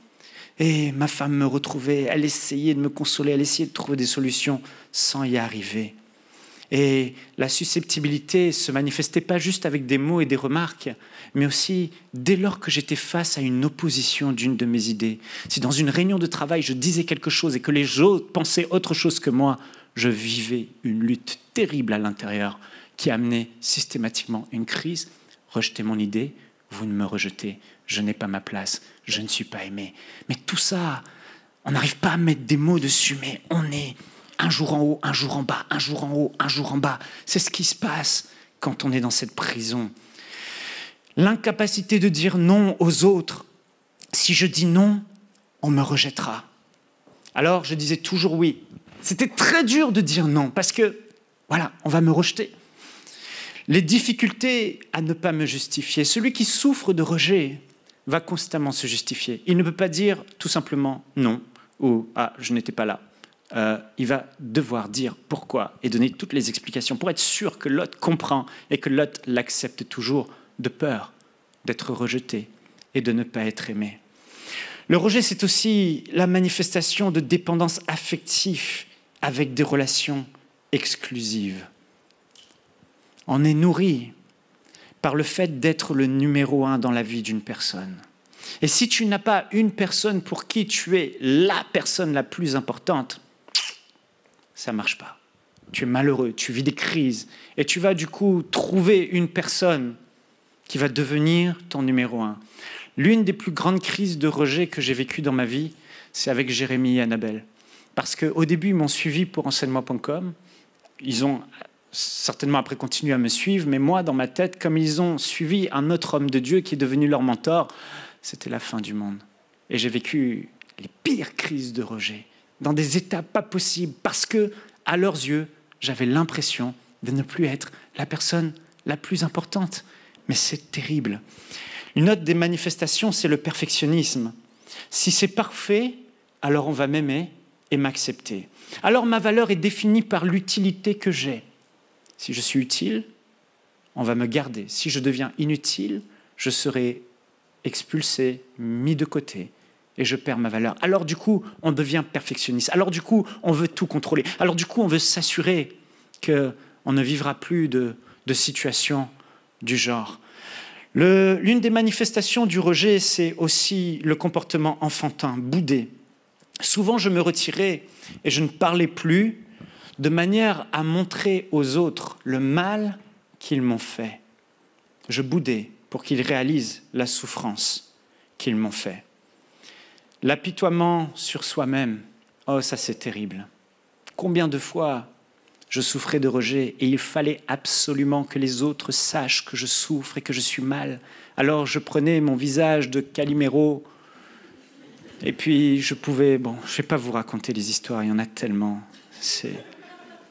Et ma femme me retrouvait, elle essayait de me consoler, elle essayait de trouver des solutions sans y arriver. Et la susceptibilité se manifestait pas juste avec des mots et des remarques, mais aussi dès lors que j'étais face à une opposition d'une de mes idées. Si dans une réunion de travail, je disais quelque chose et que les autres pensaient autre chose que moi, je vivais une lutte terrible à l'intérieur qui amenait systématiquement une crise. Rejetez mon idée, vous ne me rejetez, je n'ai pas ma place, je ne suis pas aimé. Mais tout ça, on n'arrive pas à mettre des mots dessus, mais on est un jour en haut, un jour en bas, un jour en haut, un jour en bas. C'est ce qui se passe quand on est dans cette prison. L'incapacité de dire non aux autres. Si je dis non, on me rejettera. Alors je disais toujours oui. C'était très dur de dire non parce que, voilà, on va me rejeter. Les difficultés à ne pas me justifier. Celui qui souffre de rejet va constamment se justifier. Il ne peut pas dire tout simplement non ou « ah, je n'étais pas là ». Il va devoir dire pourquoi et donner toutes les explications pour être sûr que l'autre comprend et que l'autre l'accepte toujours de peur d'être rejeté et de ne pas être aimé. Le rejet, c'est aussi la manifestation de dépendance affective avec des relations exclusives. On est nourri par le fait d'être le numéro 1 dans la vie d'une personne. Et si tu n'as pas une personne pour qui tu es la personne la plus importante, ça ne marche pas. Tu es malheureux, tu vis des crises et tu vas du coup trouver une personne qui va devenir ton numéro 1. L'une des plus grandes crises de rejet que j'ai vécues dans ma vie, c'est avec Jérémie et Annabelle. Parce qu'au début, ils m'ont suivi pour enseignement.com. Ils ont certainement après continué à me suivre, mais moi, dans ma tête, comme ils ont suivi un autre homme de Dieu qui est devenu leur mentor, c'était la fin du monde. Et j'ai vécu les pires crises de rejet, dans des états pas possibles, parce que, à leurs yeux, j'avais l'impression de ne plus être la personne la plus importante. Mais c'est terrible. Une autre des manifestations, c'est le perfectionnisme. Si c'est parfait, alors on va m'aimer et m'accepter. Alors ma valeur est définie par l'utilité que j'ai. Si je suis utile, on va me garder. Si je deviens inutile, je serai expulsé, mis de côté. Et je perds ma valeur. Alors du coup, on devient perfectionniste. Alors du coup, on veut tout contrôler. Alors du coup, on veut s'assurer qu'on ne vivra plus de situations du genre. L'une des manifestations du rejet, c'est aussi le comportement enfantin, boudé. Souvent, je me retirais et je ne parlais plus de manière à montrer aux autres le mal qu'ils m'ont fait. Je boudais pour qu'ils réalisent la souffrance qu'ils m'ont fait. L'apitoiement sur soi-même, oh ça c'est terrible. Combien de fois je souffrais de rejet et il fallait absolument que les autres sachent que je souffre et que je suis mal. Alors je prenais mon visage de Calimero et puis je pouvais... Bon, je ne vais pas vous raconter les histoires, il y en a tellement. C'est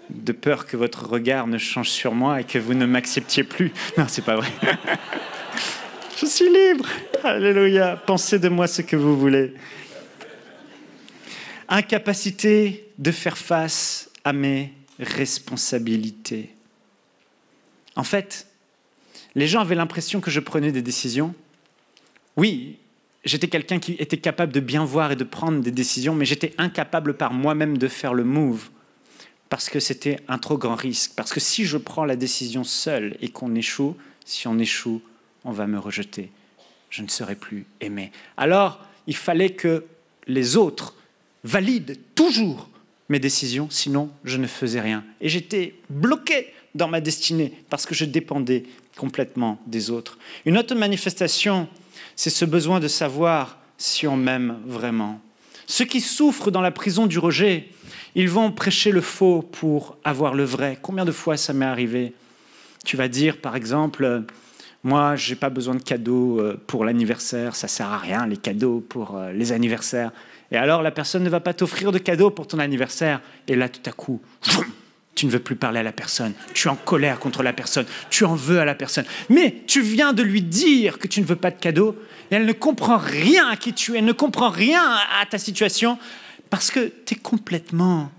de peur que votre regard ne change sur moi et que vous ne m'acceptiez plus. Non, c'est pas vrai. Je suis libre. Alléluia. Pensez de moi ce que vous voulez. Incapacité de faire face à mes responsabilités. En fait, les gens avaient l'impression que je prenais des décisions. Oui, j'étais quelqu'un qui était capable de bien voir et de prendre des décisions, mais j'étais incapable par moi-même de faire le move parce que c'était un trop grand risque. Parce que si je prends la décision seule et qu'on échoue, si on échoue, on va me rejeter. Je ne serai plus aimé. Alors, il fallait que les autres valident toujours mes décisions, sinon je ne faisais rien. Et j'étais bloqué dans ma destinée parce que je dépendais complètement des autres. Une autre manifestation, c'est ce besoin de savoir si on m'aime vraiment. Ceux qui souffrent dans la prison du rejet, ils vont prêcher le faux pour avoir le vrai. Combien de fois ça m'est arrivé? Tu vas dire, par exemple, moi, je n'ai pas besoin de cadeaux pour l'anniversaire, ça ne sert à rien, les cadeaux pour les anniversaires. Et alors, la personne ne va pas t'offrir de cadeaux pour ton anniversaire. Et là, tout à coup, tu ne veux plus parler à la personne. Tu es en colère contre la personne. Tu en veux à la personne. Mais tu viens de lui dire que tu ne veux pas de cadeaux. Et elle ne comprend rien à qui tu es. Elle ne comprend rien à ta situation. Parce que tu es complètement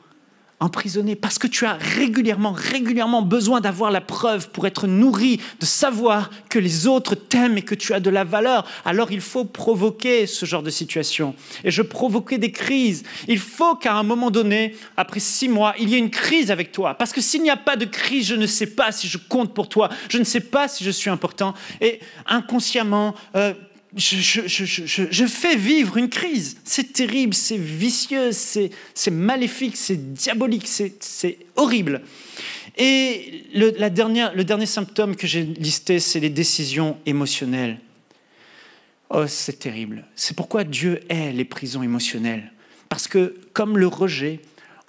emprisonné, parce que tu as régulièrement besoin d'avoir la preuve pour être nourri, de savoir que les autres t'aiment et que tu as de la valeur. Alors il faut provoquer ce genre de situation. Et je provoquais des crises. Il faut qu'à un moment donné, après 6 mois, il y ait une crise avec toi. Parce que s'il n'y a pas de crise, je ne sais pas si je compte pour toi. Je ne sais pas si je suis important. Et inconsciemment, je fais vivre une crise. C'est terrible, c'est vicieux, c'est maléfique, c'est diabolique, c'est horrible. Et le dernier symptôme que j'ai listé, c'est les décisions émotionnelles. Oh, c'est terrible. C'est pourquoi Dieu hait les prisons émotionnelles. Parce que, comme le rejet,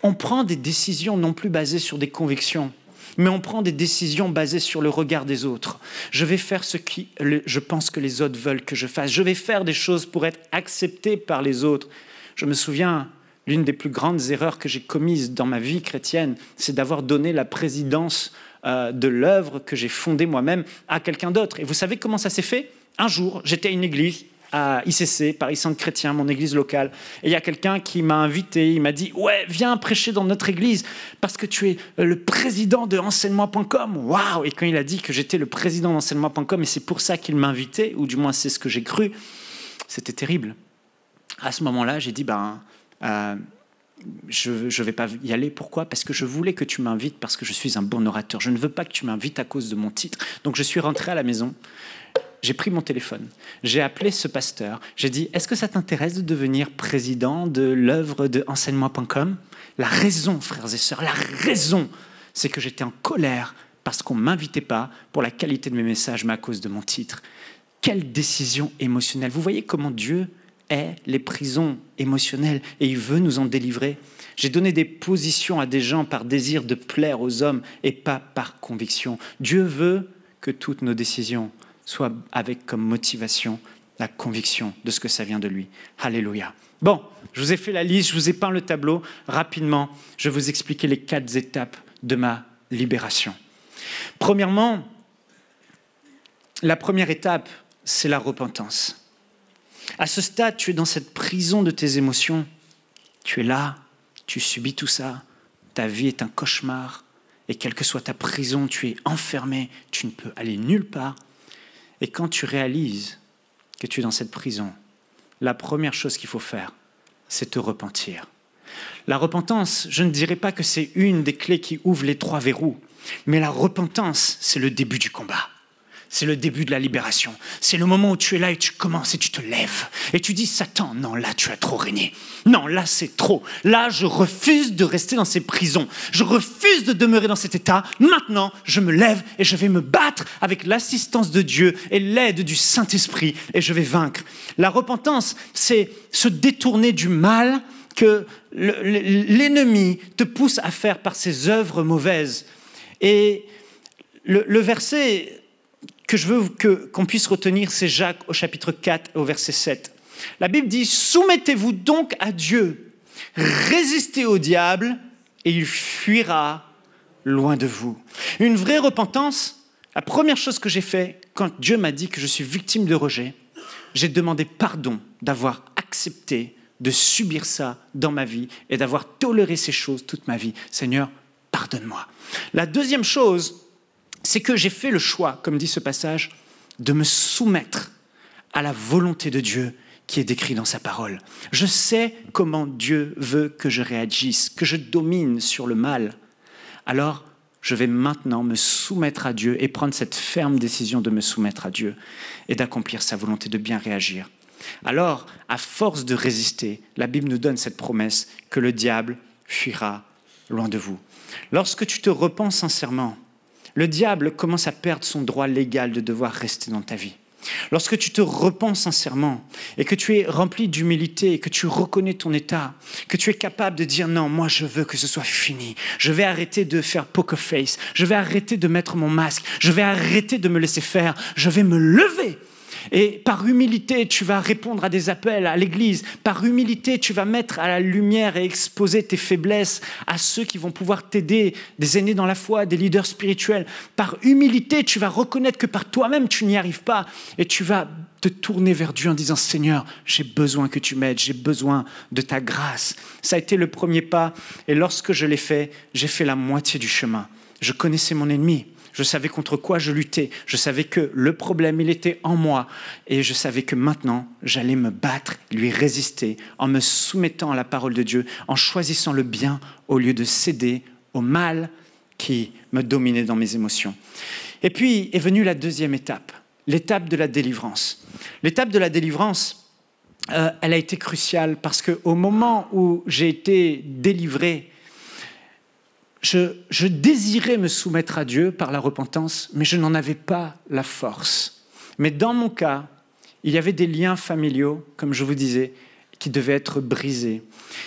on prend des décisions non plus basées sur des convictions, mais on prend des décisions basées sur le regard des autres. Je vais faire ce que je pense que les autres veulent que je fasse. Je vais faire des choses pour être accepté par les autres. Je me souviens, l'une des plus grandes erreurs que j'ai commises dans ma vie chrétienne, c'est d'avoir donné la présidence de l'œuvre que j'ai fondée moi-même à quelqu'un d'autre. Et vous savez comment ça s'est fait ? Un jour, j'étais à une église, à ICC, Paris Centre Chrétien, mon église locale. Et il y a quelqu'un qui m'a invité, il m'a dit « Ouais, viens prêcher dans notre église parce que tu es le président de enseignement.com. » Waouh ! Et quand il a dit que j'étais le président d'enseignement.com et c'est pour ça qu'il m'a invité, ou du moins c'est ce que j'ai cru, c'était terrible. À ce moment-là, j'ai dit je ne vais pas y aller. Pourquoi ? Parce que je voulais que tu m'invites parce que je suis un bon orateur. Je ne veux pas que tu m'invites à cause de mon titre. Donc je suis rentré à la maison. J'ai pris mon téléphone, j'ai appelé ce pasteur, j'ai dit « Est-ce que ça t'intéresse de devenir président de l'œuvre de enseignement.com » La raison, frères et sœurs, la raison, c'est que j'étais en colère parce qu'on ne m'invitait pas pour la qualité de mes messages, mais à cause de mon titre. Quelle décision émotionnelle. Vous voyez comment Dieu hait les prisons émotionnelles et il veut nous en délivrer. J'ai donné des positions à des gens par désir de plaire aux hommes et pas par conviction. Dieu veut que toutes nos décisions soit avec comme motivation la conviction de ce que ça vient de lui. Alléluia. Bon, je vous ai fait la liste, je vous ai peint le tableau. Rapidement, je vais vous expliquer les 4 étapes de ma libération. Premièrement, la première étape, c'est la repentance. À ce stade, tu es dans cette prison de tes émotions. Tu es là, tu subis tout ça. Ta vie est un cauchemar. Et quelle que soit ta prison, tu es enfermé. Tu ne peux aller nulle part. Et quand tu réalises que tu es dans cette prison, la première chose qu'il faut faire, c'est te repentir. La repentance, je ne dirais pas que c'est une des clés qui ouvre les 3 verrous, mais la repentance, c'est le début du combat. C'est le début de la libération. C'est le moment où tu es là et tu commences et tu te lèves. Et tu dis, Satan, non, là, tu as trop régné. Non, là, c'est trop. Là, je refuse de rester dans ces prisons. Je refuse de demeurer dans cet état. Maintenant, je me lève et je vais me battre avec l'assistance de Dieu et l'aide du Saint-Esprit et je vais vaincre. La repentance, c'est se détourner du mal que l'ennemi te pousse à faire par ses œuvres mauvaises. Et le verset que je veux qu'on puisse retenir, c'est Jacques au chapitre 4 au verset 7. La Bible dit « Soumettez-vous donc à Dieu, résistez au diable et il fuira loin de vous. » Une vraie repentance, la première chose que j'ai fait quand Dieu m'a dit que je suis victime de rejet, j'ai demandé pardon d'avoir accepté de subir ça dans ma vie et d'avoir toléré ces choses toute ma vie. Seigneur, pardonne-moi. La deuxième chose, c'est que j'ai fait le choix, comme dit ce passage, de me soumettre à la volonté de Dieu qui est décrite dans sa parole. Je sais comment Dieu veut que je réagisse, que je domine sur le mal. Alors, je vais maintenant me soumettre à Dieu et prendre cette ferme décision de me soumettre à Dieu et d'accomplir sa volonté, de bien réagir. Alors, à force de résister, la Bible nous donne cette promesse que le diable fuira loin de vous. Lorsque tu te repens sincèrement, le diable commence à perdre son droit légal de devoir rester dans ta vie. Lorsque tu te repens sincèrement et que tu es rempli d'humilité et que tu reconnais ton état, que tu es capable de dire non, moi je veux que ce soit fini. Je vais arrêter de faire poker face. Je vais arrêter de mettre mon masque. Je vais arrêter de me laisser faire. Je vais me lever Et par humilité, tu vas répondre à des appels à l'église. Par humilité, tu vas mettre à la lumière et exposer tes faiblesses à ceux qui vont pouvoir t'aider, des aînés dans la foi, des leaders spirituels. Par humilité, tu vas reconnaître que par toi-même, tu n'y arrives pas. Et tu vas te tourner vers Dieu en disant « Seigneur, j'ai besoin que tu m'aides, j'ai besoin de ta grâce. » Ça a été le premier pas. Et lorsque je l'ai fait, j'ai fait la moitié du chemin. Je connaissais mon ennemi. Je savais contre quoi je luttais. Je savais que le problème, il était en moi. Et je savais que maintenant, j'allais me battre, lui résister, en me soumettant à la parole de Dieu, en choisissant le bien au lieu de céder au mal qui me dominait dans mes émotions. Et puis est venue la deuxième étape, l'étape de la délivrance. L'étape de la délivrance, elle a été cruciale parce qu'au moment où j'ai été délivré, je désirais me soumettre à Dieu par la repentance, mais je n'en avais pas la force. Mais dans mon cas, il y avait des liens familiaux, comme je vous disais, qui devaient être brisés.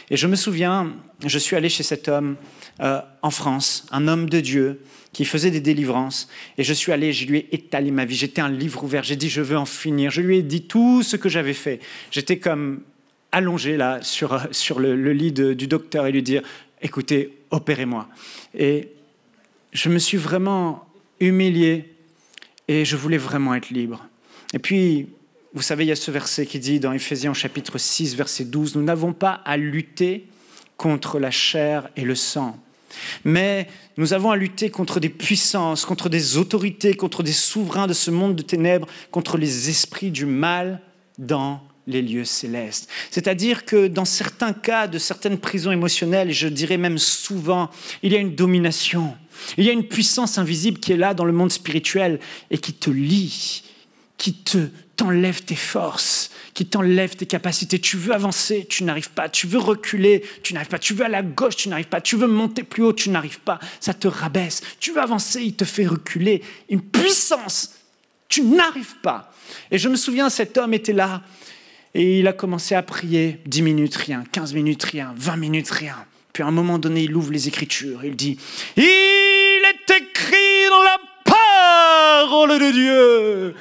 Et je me souviens, je suis allé chez cet homme en France, un homme de Dieu qui faisait des délivrances. Et je suis allé, je lui ai étalé ma vie. J'étais un livre ouvert. J'ai dit, je veux en finir. Je lui ai dit tout ce que j'avais fait. J'étais comme allongé là sur le lit du docteur et lui dire, écoutez, opérez-moi. Et je me suis vraiment humilié et je voulais vraiment être libre. Et puis, vous savez, il y a ce verset qui dit dans Éphésiens chapitre 6, verset 12, « Nous n'avons pas à lutter contre la chair et le sang, mais nous avons à lutter contre des puissances, contre des autorités, contre des souverains de ce monde de ténèbres, contre les esprits du mal dans les lieux célestes. » C'est-à-dire que dans certains cas de certaines prisons émotionnelles, et je dirais même souvent, il y a une domination, il y a une puissance invisible qui est là dans le monde spirituel et qui te lie, qui t'enlève tes forces, qui t'enlève tes capacités. Tu veux avancer, tu n'arrives pas. Tu veux reculer, tu n'arrives pas. Tu veux aller à gauche, tu n'arrives pas. Tu veux monter plus haut, tu n'arrives pas. Ça te rabaisse. Tu veux avancer, il te fait reculer. Une puissance, tu n'arrives pas. Et je me souviens, cet homme était là et il a commencé à prier 10 minutes, rien, 15 minutes, rien, 20 minutes, rien. Puis à un moment donné, il ouvre les Écritures. Il dit « Il est écrit dans la parole de Dieu.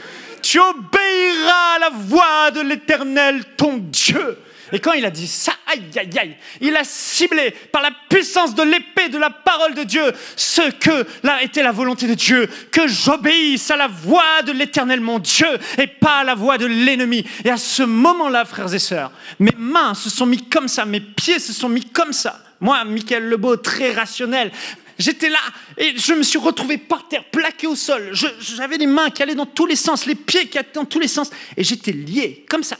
Tu obéiras à la voix de l'Éternel, ton Dieu. » Et quand il a dit ça, aïe, aïe, aïe, il a ciblé par la puissance de l'épée de la parole de Dieu ce que là était la volonté de Dieu, que j'obéisse à la voix de l'Éternel, mon Dieu, et pas à la voix de l'ennemi. Et à ce moment-là, frères et sœurs, mes mains se sont mis comme ça, mes pieds se sont mis comme ça. Moi, Michael Lebeau, très rationnel, j'étais là et je me suis retrouvé par terre, plaqué au sol. J'avais les mains qui allaient dans tous les sens, les pieds qui allaient dans tous les sens. Et j'étais lié, comme ça.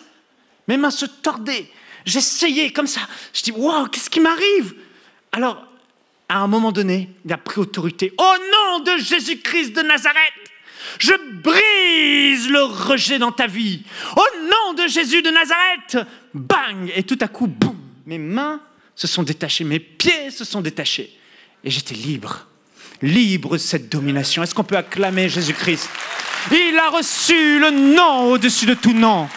Mes mains se tordaient. J'essayais, comme ça. Je dis, wow, qu'est-ce qui m'arrive? Alors, à un moment donné, il a pris autorité. Au nom de Jésus-Christ de Nazareth, je brise le rejet dans ta vie. Au nom de Jésus de Nazareth, bang! Et tout à coup, boum! Mes mains se sont détachées, mes pieds se sont détachés. Et j'étais libre, libre de cette domination. Est-ce qu'on peut acclamer Jésus-Christ? Il a reçu le nom au-dessus de tout nom.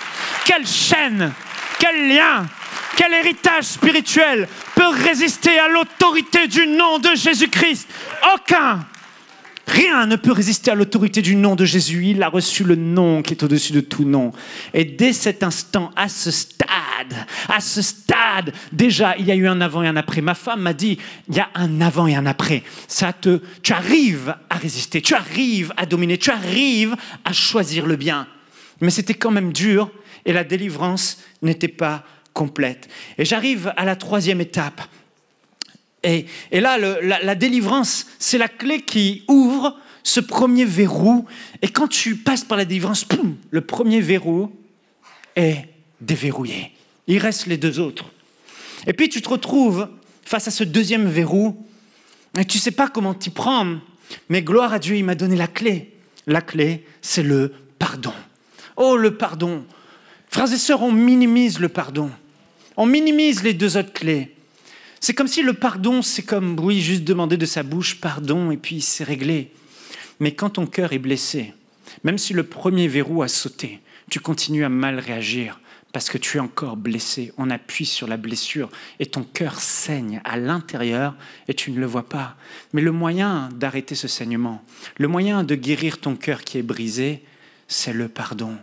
Quelle chaîne, quel lien, quel héritage spirituel peut résister à l'autorité du nom de Jésus-Christ? Aucun. Rien ne peut résister à l'autorité du nom de Jésus. Il a reçu le nom qui est au-dessus de tout nom. Et dès cet instant, à ce stade, déjà, il y a eu un avant et un après. Ma femme m'a dit, il y a un avant et un après. Tu arrives à résister, tu arrives à dominer, tu arrives à choisir le bien. Mais c'était quand même dur et la délivrance n'était pas complète. Et j'arrive à la troisième étape. Et là, la délivrance, c'est la clé qui ouvre ce premier verrou. Et quand tu passes par la délivrance, poum, le premier verrou est déverrouillé. Il reste les deux autres. Et puis tu te retrouves face à ce deuxième verrou et tu ne sais pas comment t'y prendre. Mais gloire à Dieu, il m'a donné la clé. La clé, c'est le pardon. Oh, le pardon. Frères et sœurs, on minimise le pardon. On minimise les deux autres clés. C'est comme si le pardon, c'est comme, oui, juste demander de sa bouche pardon et puis c'est réglé. Mais quand ton cœur est blessé, même si le premier verrou a sauté, tu continues à mal réagir parce que tu es encore blessé. On appuie sur la blessure et ton cœur saigne à l'intérieur et tu ne le vois pas. Mais le moyen d'arrêter ce saignement, le moyen de guérir ton cœur qui est brisé, c'est le pardon.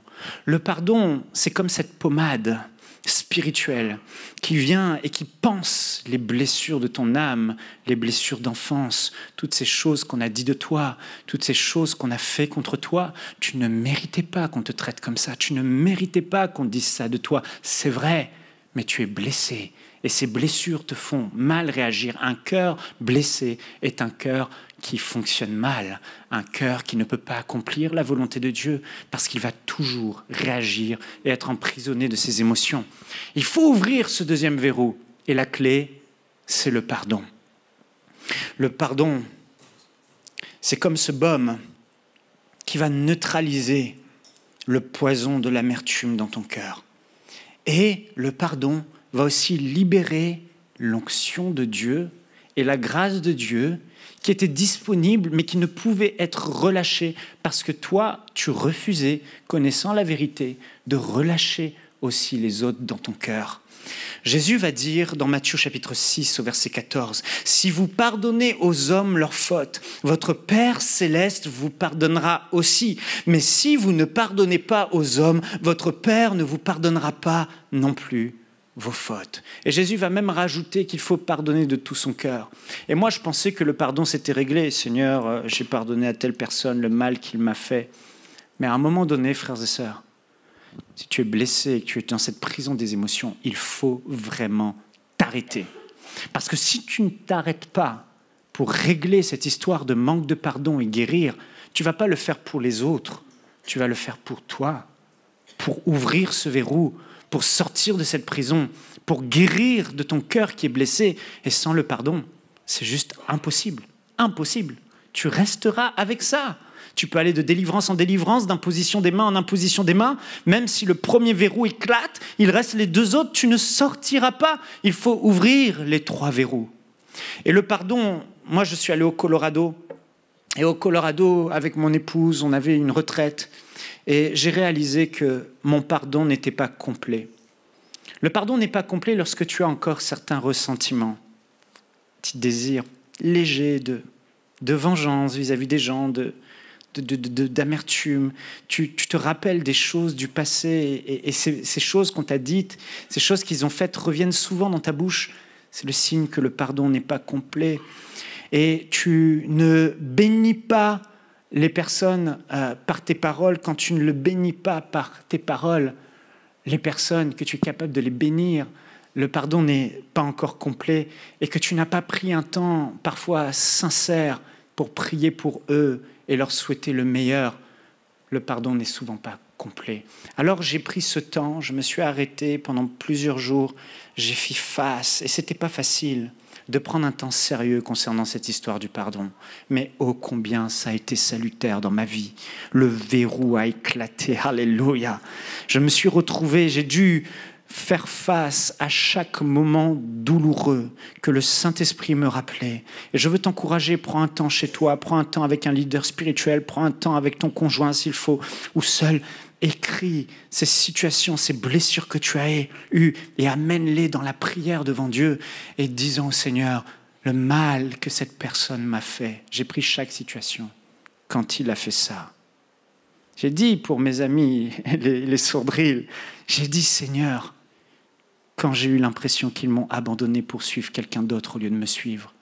Le pardon, c'est comme cette pommade spirituelle qui vient et qui panse les blessures de ton âme, les blessures d'enfance, toutes ces choses qu'on a dit de toi, toutes ces choses qu'on a fait contre toi. Tu ne méritais pas qu'on te traite comme ça, tu ne méritais pas qu'on dise ça de toi, c'est vrai, mais tu es blessé. Et ces blessures te font mal réagir. Un cœur blessé est un cœur qui fonctionne mal, un cœur qui ne peut pas accomplir la volonté de Dieu parce qu'il va toujours réagir et être emprisonné de ses émotions. Il faut ouvrir ce deuxième verrou et la clé, c'est le pardon. Le pardon, c'est comme ce baume qui va neutraliser le poison de l'amertume dans ton cœur. Et le pardon va aussi libérer l'onction de Dieu et la grâce de Dieu qui était disponible mais qui ne pouvait être relâchée parce que toi, tu refusais, connaissant la vérité, de relâcher aussi les autres dans ton cœur. Jésus va dire dans Matthieu chapitre 6 au verset 14, « Si vous pardonnez aux hommes leurs fautes, votre Père céleste vous pardonnera aussi. Mais si vous ne pardonnez pas aux hommes, votre Père ne vous pardonnera pas non plus vos fautes. » Et Jésus va même rajouter qu'il faut pardonner de tout son cœur. Et moi, je pensais que le pardon, c'était réglé. Seigneur, j'ai pardonné à telle personne le mal qu'il m'a fait. Mais à un moment donné, frères et sœurs, si tu es blessé et que tu es dans cette prison des émotions, il faut vraiment t'arrêter. Parce que si tu ne t'arrêtes pas pour régler cette histoire de manque de pardon et guérir, tu ne vas pas le faire pour les autres, tu vas le faire pour toi, pour ouvrir ce verrou, pour sortir de cette prison, pour guérir de ton cœur qui est blessé. Et sans le pardon, c'est juste impossible. Impossible. Tu resteras avec ça. Tu peux aller de délivrance en délivrance, d'imposition des mains en imposition des mains. Même si le premier verrou éclate, il reste les deux autres, tu ne sortiras pas. Il faut ouvrir les 3 verrous. Et le pardon, moi je suis allé au Colorado. Et au Colorado, avec mon épouse, on avait une retraite. Et j'ai réalisé que mon pardon n'était pas complet. Le pardon n'est pas complet lorsque tu as encore certains ressentiments, petits désirs légers de vengeance vis-à-vis des gens, d'amertume. Tu te rappelles des choses du passé et ces choses qu'on t'a dites, ces choses qu'ils ont faites reviennent souvent dans ta bouche. C'est le signe que le pardon n'est pas complet. Et tu ne bénis pas les personnes par tes paroles, quand tu ne le bénis pas par tes paroles, les personnes que tu es capable de les bénir, le pardon n'est pas encore complet et que tu n'as pas pris un temps parfois sincère pour prier pour eux et leur souhaiter le meilleur, le pardon n'est souvent pas complet. Alors j'ai pris ce temps, je me suis arrêté pendant plusieurs jours, j'ai fait face et c'était pas facile de prendre un temps sérieux concernant cette histoire du pardon. Mais ô combien ça a été salutaire dans ma vie. Le verrou a éclaté, alléluia. Je me suis retrouvé, j'ai dû faire face à chaque moment douloureux que le Saint-Esprit me rappelait. Et je veux t'encourager, prends un temps chez toi, prends un temps avec un leader spirituel, prends un temps avec ton conjoint s'il faut, ou seul. Écris ces situations, ces blessures que tu as eues et amène-les dans la prière devant Dieu et disons au Seigneur, le mal que cette personne m'a fait, j'ai pris chaque situation quand il a fait ça. J'ai dit pour mes amis, les sourdrilles, j'ai dit Seigneur, quand j'ai eu l'impression qu'ils m'ont abandonné pour suivre quelqu'un d'autre au lieu de me suivre,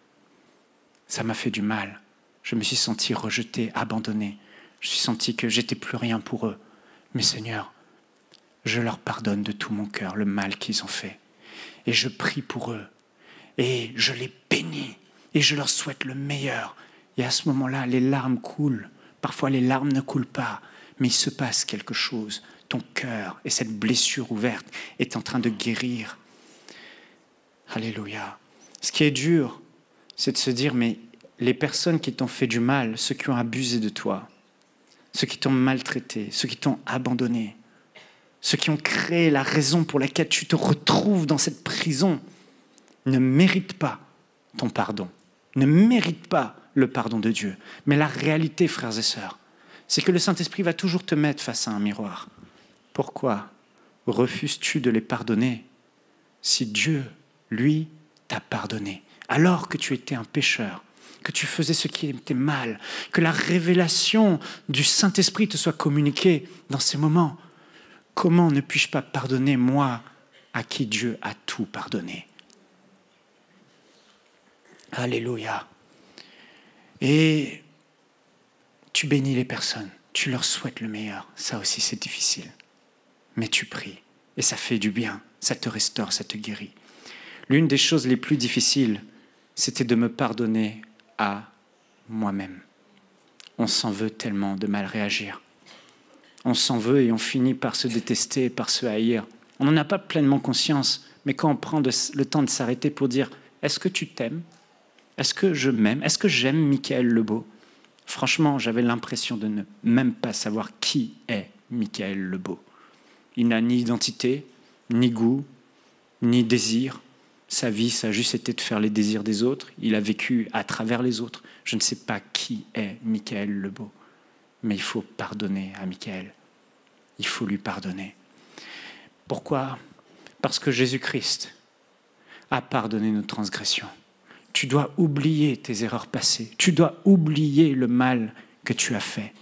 ça m'a fait du mal. Je me suis senti rejeté, abandonné. Je me suis senti que j'étais plus rien pour eux. Mais Seigneur, je leur pardonne de tout mon cœur le mal qu'ils ont fait. Et je prie pour eux. Et je les bénis. Et je leur souhaite le meilleur. Et à ce moment-là, les larmes coulent. Parfois, les larmes ne coulent pas. Mais il se passe quelque chose. Ton cœur et cette blessure ouverte est en train de guérir. Alléluia. Ce qui est dur, c'est de se dire, mais les personnes qui t'ont fait du mal, ceux qui ont abusé de toi, ceux qui t'ont maltraité, ceux qui t'ont abandonné, ceux qui ont créé la raison pour laquelle tu te retrouves dans cette prison, ne méritent pas ton pardon, ne méritent pas le pardon de Dieu. Mais la réalité, frères et sœurs, c'est que le Saint-Esprit va toujours te mettre face à un miroir. Pourquoi refuses-tu de les pardonner si Dieu, lui, t'a pardonné, alors que tu étais un pécheur, que tu faisais ce qui était mal, que la révélation du Saint-Esprit te soit communiquée dans ces moments. comment ne puis-je pas pardonner, moi, à qui Dieu a tout pardonné? Alléluia. Et tu bénis les personnes, tu leur souhaites le meilleur. Ça aussi, c'est difficile. Mais tu pries et ça fait du bien, ça te restaure, ça te guérit. L'une des choses les plus difficiles, c'était de me pardonner à moi-même. On s'en veut tellement de mal réagir. On s'en veut et on finit par se détester, par se haïr. On n'en a pas pleinement conscience, mais quand on prend le temps de s'arrêter pour dire « Est-ce que tu t'aimes ? Est-ce que je m'aime ? Est-ce que j'aime Michaël Lebeau ?» Franchement, j'avais l'impression de ne même pas savoir qui est Michaël Lebeau. Il n'a ni identité, ni goût, ni désir. Sa vie, ça a juste été de faire les désirs des autres. Il a vécu à travers les autres. Je ne sais pas qui est Michaël Lebeau. Mais il faut pardonner à Michaël. Il faut lui pardonner. Pourquoi ? Parce que Jésus-Christ a pardonné nos transgressions. Tu dois oublier tes erreurs passées. Tu dois oublier le mal que tu as fait.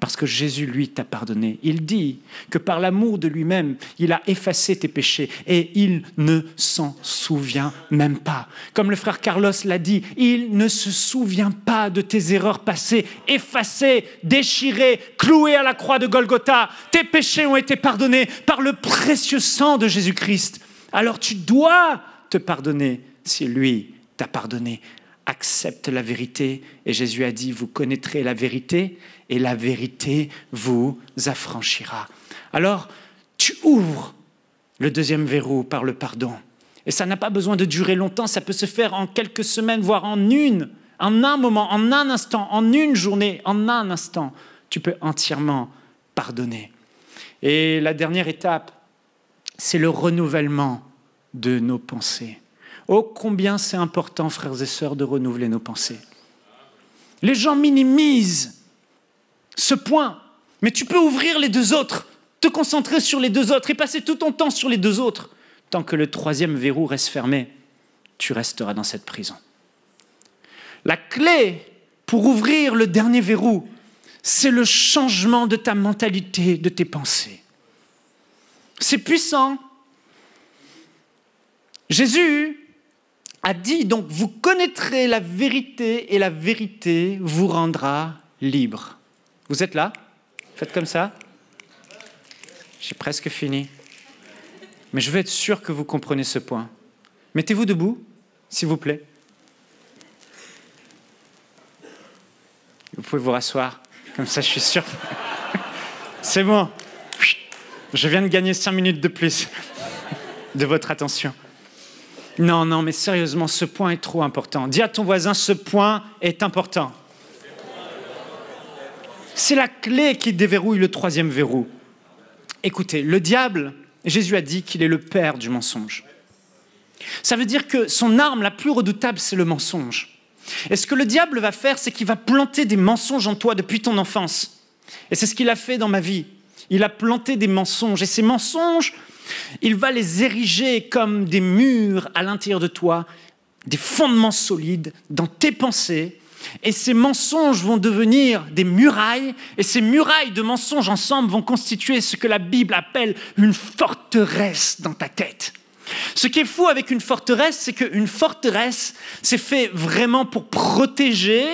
Parce que Jésus, lui, t'a pardonné. Il dit que par l'amour de lui-même, il a effacé tes péchés et il ne s'en souvient même pas. Comme le frère Carlos l'a dit, il ne se souvient pas de tes erreurs passées, effacées, déchirées, clouées à la croix de Golgotha. Tes péchés ont été pardonnés par le précieux sang de Jésus-Christ. Alors tu dois te pardonner si lui t'a pardonné. Accepte la vérité. Et Jésus a dit, vous connaîtrez la vérité et la vérité vous affranchira. Alors, tu ouvres le deuxième verrou par le pardon. Et ça n'a pas besoin de durer longtemps, ça peut se faire en quelques semaines, voire en un moment, en un instant, en une journée, en un instant. Tu peux entièrement pardonner. Et la dernière étape, c'est le renouvellement de nos pensées. Oh, combien c'est important, frères et sœurs, de renouveler nos pensées. Les gens minimisent ce point, mais tu peux ouvrir les deux autres, te concentrer sur les deux autres et passer tout ton temps sur les deux autres. Tant que le troisième verrou reste fermé, tu resteras dans cette prison. La clé pour ouvrir le dernier verrou, c'est le changement de ta mentalité, de tes pensées. C'est puissant. Jésus a dit, donc, vous connaîtrez la vérité et la vérité vous rendra libre. Vous êtes là? Faites comme ça. J'ai presque fini. Mais je veux être sûr que vous comprenez ce point. Mettez-vous debout, s'il vous plaît. Vous pouvez vous rasseoir. Comme ça, je suis sûr. C'est bon. Je viens de gagner 5 minutes de plus de votre attention. Non, mais sérieusement, ce point est trop important. Dis à ton voisin, ce point est important. C'est la clé qui déverrouille le troisième verrou. Écoutez, le diable, Jésus a dit qu'il est le père du mensonge. Ça veut dire que son arme la plus redoutable, c'est le mensonge. Et ce que le diable va faire, c'est qu'il va planter des mensonges en toi depuis ton enfance. Et c'est ce qu'il a fait dans ma vie. Il a planté des mensonges. Et ces mensonges, il va les ériger comme des murs à l'intérieur de toi, des fondements solides dans tes pensées. Et ces mensonges vont devenir des murailles. Et ces murailles de mensonges ensemble vont constituer ce que la Bible appelle une forteresse dans ta tête. Ce qui est fou avec une forteresse, c'est qu'une forteresse, c'est fait vraiment pour protéger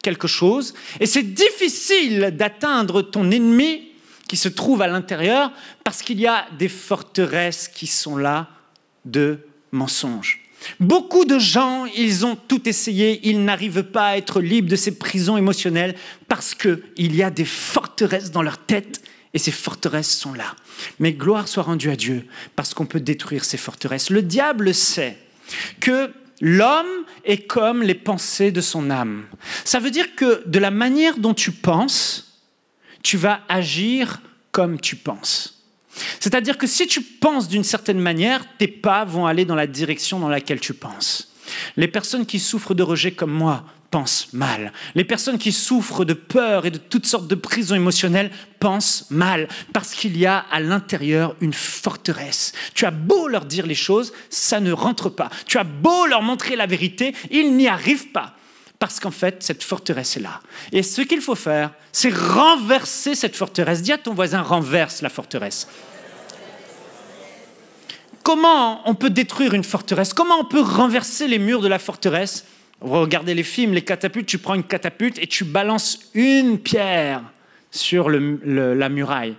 quelque chose. Et c'est difficile d'atteindre ton ennemi qui se trouve à l'intérieur parce qu'il y a des forteresses qui sont là de mensonges. Beaucoup de gens, ils ont tout essayé, ils n'arrivent pas à être libres de ces prisons émotionnelles parce qu'il y a des forteresses dans leur tête et ces forteresses sont là. Mais gloire soit rendue à Dieu parce qu'on peut détruire ces forteresses. Le diable sait que l'homme est comme les pensées de son âme. Ça veut dire que de la manière dont tu penses, tu vas agir comme tu penses. C'est-à-dire que si tu penses d'une certaine manière, tes pas vont aller dans la direction dans laquelle tu penses. Les personnes qui souffrent de rejet comme moi pensent mal. Les personnes qui souffrent de peur et de toutes sortes de prisons émotionnelles pensent mal parce qu'il y a à l'intérieur une forteresse. Tu as beau leur dire les choses, ça ne rentre pas. Tu as beau leur montrer la vérité, ils n'y arrivent pas. Parce qu'en fait, cette forteresse est là. Et ce qu'il faut faire, c'est renverser cette forteresse. Dis à ton voisin, renverse la forteresse. comment on peut détruire une forteresse? Comment on peut renverser les murs de la forteresse? Regardez les films, les catapultes, tu prends une catapulte et tu balances une pierre sur la muraille.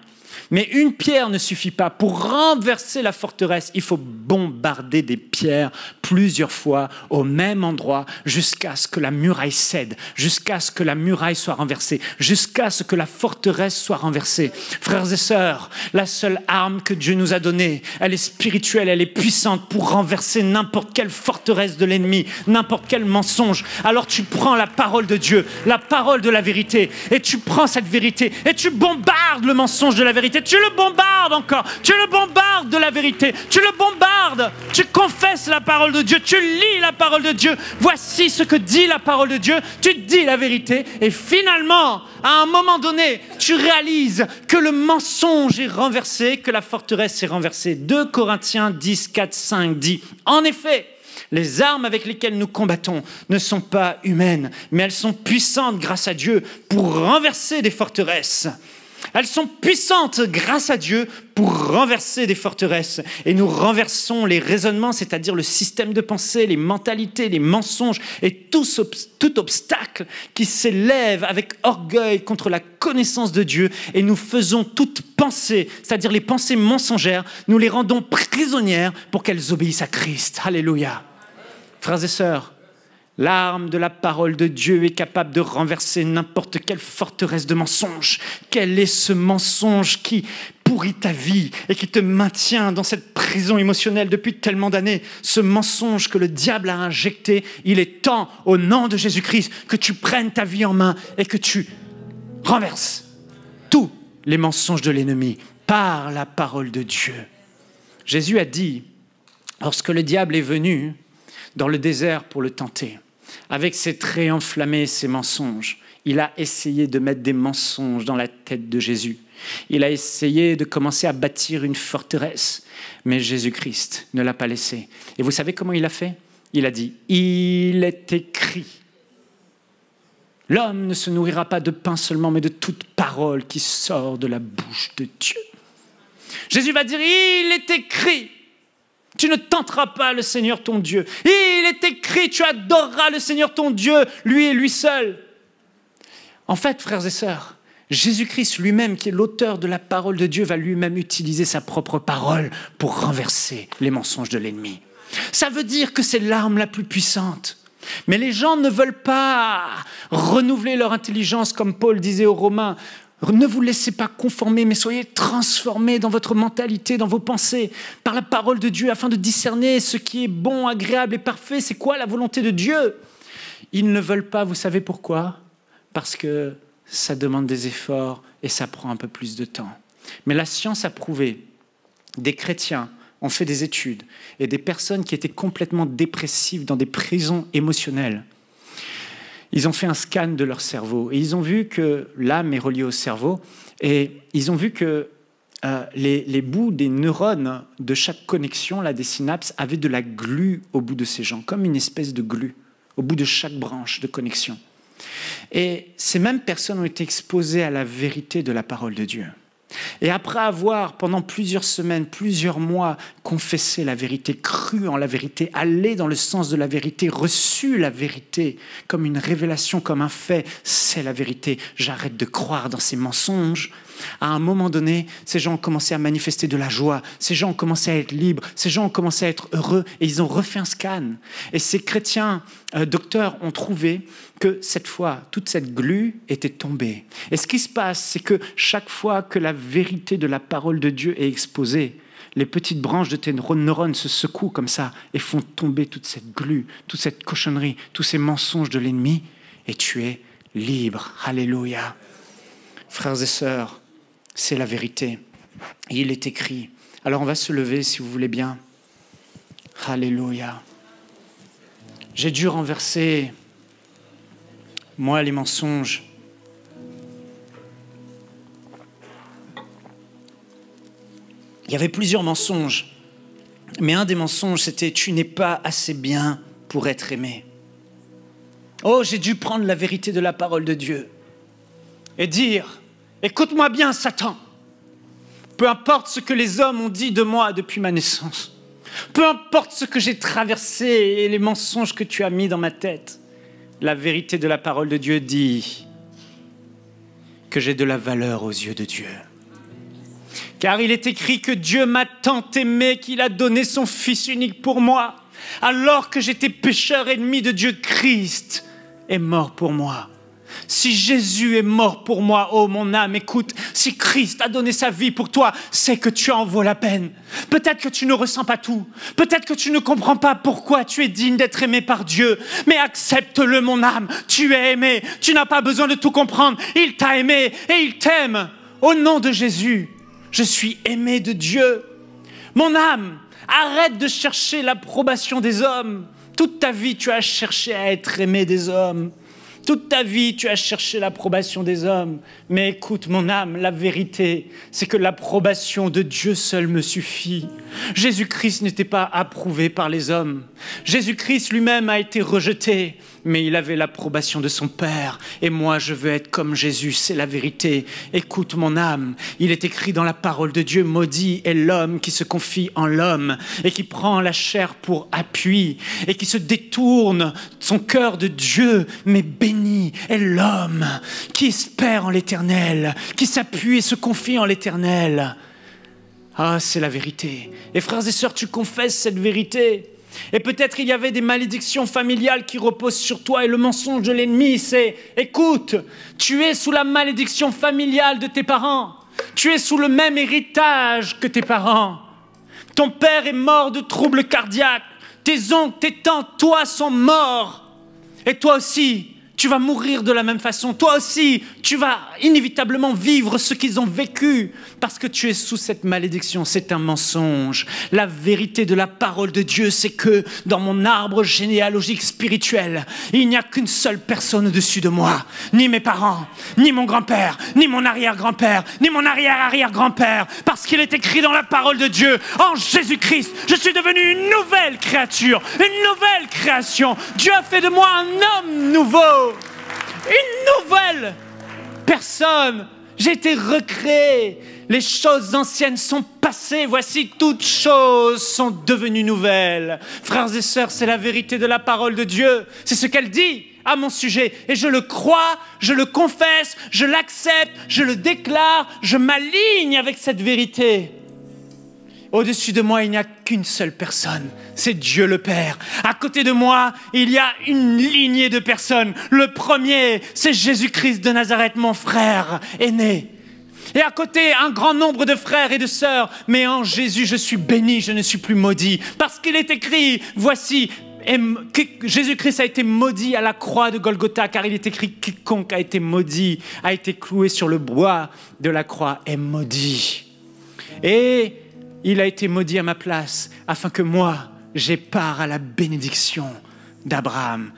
Mais une pierre ne suffit pas. Pour renverser la forteresse, il faut bombarder des pierres plusieurs fois au même endroit jusqu'à ce que la muraille cède, jusqu'à ce que la muraille soit renversée, jusqu'à ce que la forteresse soit renversée. Frères et sœurs, la seule arme que Dieu nous a donnée, elle est spirituelle, elle est puissante pour renverser n'importe quelle forteresse de l'ennemi, n'importe quel mensonge. Alors tu prends la parole de Dieu, la parole de la vérité, et tu prends cette vérité et tu bombardes le mensonge de la vérité. Tu le bombardes encore, tu le bombardes de la vérité, tu le bombardes, tu confesses la parole de Dieu, tu lis la parole de Dieu. Voici ce que dit la parole de Dieu, tu dis la vérité et finalement, à un moment donné, tu réalises que le mensonge est renversé, que la forteresse est renversée. 2 Corinthiens 10, 4, 5 dit, en effet, les armes avec lesquelles nous combattons ne sont pas humaines, mais elles sont puissantes grâce à Dieu pour renverser des forteresses. Elles sont puissantes grâce à Dieu pour renverser des forteresses. Et nous renversons les raisonnements, c'est-à-dire le système de pensée, les mentalités, les mensonges et tout obstacle qui s'élève avec orgueil contre la connaissance de Dieu. Et nous faisons toute pensée, c'est-à-dire les pensées mensongères, nous les rendons prisonnières pour qu'elles obéissent à Christ. Alléluia. Frères et sœurs, l'arme de la parole de Dieu est capable de renverser n'importe quelle forteresse de mensonges. Quel est ce mensonge qui pourrit ta vie et qui te maintient dans cette prison émotionnelle depuis tellement d'années? Ce mensonge que le diable a injecté, il est temps, au nom de Jésus-Christ, que tu prennes ta vie en main et que tu renverses tous les mensonges de l'ennemi par la parole de Dieu. Jésus a dit, lorsque le diable est venu dans le désert pour le tenter, avec ses traits enflammés, ses mensonges, il a essayé de mettre des mensonges dans la tête de Jésus. Il a essayé de commencer à bâtir une forteresse, mais Jésus-Christ ne l'a pas laissé. Et vous savez comment il a fait? Il a dit, il est écrit. L'homme ne se nourrira pas de pain seulement, mais de toute parole qui sort de la bouche de Dieu. Jésus va dire, il est écrit. Tu ne tenteras pas le Seigneur ton Dieu. Il est écrit, tu adoreras le Seigneur ton Dieu, lui et lui seul. En fait, frères et sœurs, Jésus-Christ lui-même, qui est l'auteur de la parole de Dieu, va lui-même utiliser sa propre parole pour renverser les mensonges de l'ennemi. Ça veut dire que c'est l'arme la plus puissante. Mais les gens ne veulent pas renouveler leur intelligence, comme Paul disait aux Romains. Ne vous laissez pas conformer, mais soyez transformés dans votre mentalité, dans vos pensées, par la parole de Dieu, afin de discerner ce qui est bon, agréable et parfait. C'est quoi la volonté de Dieu? Ils ne veulent pas, vous savez pourquoi? Parce que ça demande des efforts et ça prend un peu plus de temps. Mais la science a prouvé, des chrétiens ont fait des études, et des personnes qui étaient complètement dépressives dans des prisons émotionnelles, ils ont fait un scan de leur cerveau et ils ont vu que l'âme est reliée au cerveau et ils ont vu que les bouts des neurones de chaque connexion, là, des synapses, avaient de la glu au bout de ces gens, comme une espèce de glu au bout de chaque branche de connexion. Et ces mêmes personnes ont été exposées à la vérité de la parole de Dieu. Et après avoir, pendant plusieurs semaines, plusieurs mois, confessé la vérité, cru en la vérité, allé dans le sens de la vérité, reçu la vérité comme une révélation, comme un fait, c'est la vérité, j'arrête de croire dans ces mensonges. À un moment donné, ces gens ont commencé à manifester de la joie, ces gens ont commencé à être libres, ces gens ont commencé à être heureux et ils ont refait un scan. Et ces chrétiens docteurs ont trouvé que cette fois, toute cette glu était tombée. Et ce qui se passe, c'est que chaque fois que la vérité de la parole de Dieu est exposée, les petites branches de tes neurones se secouent comme ça et font tomber toute cette glu, toute cette cochonnerie, tous ces mensonges de l'ennemi et tu es libre. Alléluia. Frères et sœurs, c'est la vérité. Et il est écrit. Alors on va se lever si vous voulez bien. Alléluia. J'ai dû renverser, moi, les mensonges. Il y avait plusieurs mensonges. Mais un des mensonges, c'était « Tu n'es pas assez bien pour être aimé ». Oh, j'ai dû prendre la vérité de la parole de Dieu et dire « Écoute-moi bien, Satan. Peu importe ce que les hommes ont dit de moi depuis ma naissance. Peu importe ce que j'ai traversé et les mensonges que tu as mis dans ma tête, la vérité de la parole de Dieu dit que j'ai de la valeur aux yeux de Dieu. Car il est écrit que Dieu m'a tant aimé qu'il a donné son Fils unique pour moi. Alors que j'étais pécheur ennemi de Dieu, Christ est mort pour moi. Si Jésus est mort pour moi, oh mon âme, écoute, si Christ a donné sa vie pour toi, c'est que tu en vaux la peine. Peut-être que tu ne ressens pas tout. Peut-être que tu ne comprends pas pourquoi tu es digne d'être aimé par Dieu. Mais accepte-le, mon âme. Tu es aimé. Tu n'as pas besoin de tout comprendre. Il t'a aimé et il t'aime. Au nom de Jésus, je suis aimé de Dieu. Mon âme, arrête de chercher l'approbation des hommes. Toute ta vie, tu as cherché à être aimé des hommes. Toute ta vie, tu as cherché l'approbation des hommes. Mais écoute, mon âme, la vérité, c'est que l'approbation de Dieu seul me suffit. Jésus-Christ n'était pas approuvé par les hommes. Jésus-Christ lui-même a été rejeté, mais il avait l'approbation de son Père. Et moi, je veux être comme Jésus, c'est la vérité. Écoute, mon âme, il est écrit dans la parole de Dieu, maudit est l'homme qui se confie en l'homme et qui prend la chair pour appui et qui se détourne son cœur de Dieu, mais béni est l'homme qui espère en l'Éternel, qui s'appuie et se confie en l'Éternel. Ah, c'est la vérité. Et frères et sœurs, tu confesses cette vérité. Et peut-être il y avait des malédictions familiales qui reposent sur toi et le mensonge de l'ennemi, c'est « Écoute, tu es sous la malédiction familiale de tes parents. Tu es sous le même héritage que tes parents. Ton père est mort de troubles cardiaques. Tes oncles, tes tantes, toi sont morts. Et toi aussi, tu vas mourir de la même façon. Toi aussi, tu vas inévitablement vivre ce qu'ils ont vécu parce que tu es sous cette malédiction. C'est un mensonge. La vérité de la parole de Dieu, c'est que dans mon arbre généalogique spirituel, il n'y a qu'une seule personne au-dessus de moi. Ni mes parents, ni mon grand-père, ni mon arrière-grand-père, ni mon arrière-arrière-grand-père. Parce qu'il est écrit dans la parole de Dieu, en Jésus-Christ, je suis devenu une nouvelle créature, une nouvelle création. Dieu a fait de moi un homme nouveau. Une nouvelle personne. J'ai été recréé. Les choses anciennes sont passées. Voici, toutes choses sont devenues nouvelles. Frères et sœurs, c'est la vérité de la parole de Dieu. C'est ce qu'elle dit à mon sujet. Et je le crois, je le confesse, je l'accepte, je le déclare, je m'aligne avec cette vérité. Au-dessus de moi, il n'y a qu'une seule personne, c'est Dieu le Père. À côté de moi, il y a une lignée de personnes. Le premier, c'est Jésus-Christ de Nazareth, mon frère aîné. Et à côté, un grand nombre de frères et de sœurs. Mais en Jésus, je suis béni, je ne suis plus maudit. Parce qu'il est écrit, voici, Jésus-Christ a été maudit à la croix de Golgotha, car il est écrit, quiconque a été maudit, a été cloué sur le bois de la croix, est maudit. Et il a été maudit à ma place, afin que moi, j'aie part à la bénédiction d'Abraham,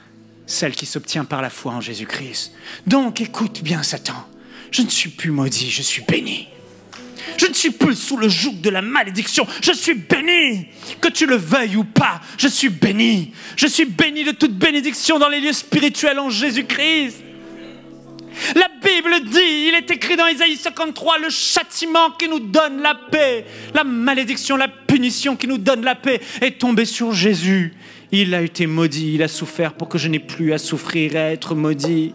celle qui s'obtient par la foi en Jésus-Christ. Donc, écoute bien, Satan, je ne suis plus maudit, je suis béni. Je ne suis plus sous le joug de la malédiction, je suis béni. Que tu le veuilles ou pas, je suis béni. Je suis béni de toute bénédiction dans les lieux spirituels en Jésus-Christ. La Bible dit, il est écrit dans Isaïe 53, le châtiment qui nous donne la paix, la malédiction, la punition qui nous donne la paix est tombée sur Jésus. Il a été maudit, il a souffert pour que je n'ai plus à souffrir et à être maudit.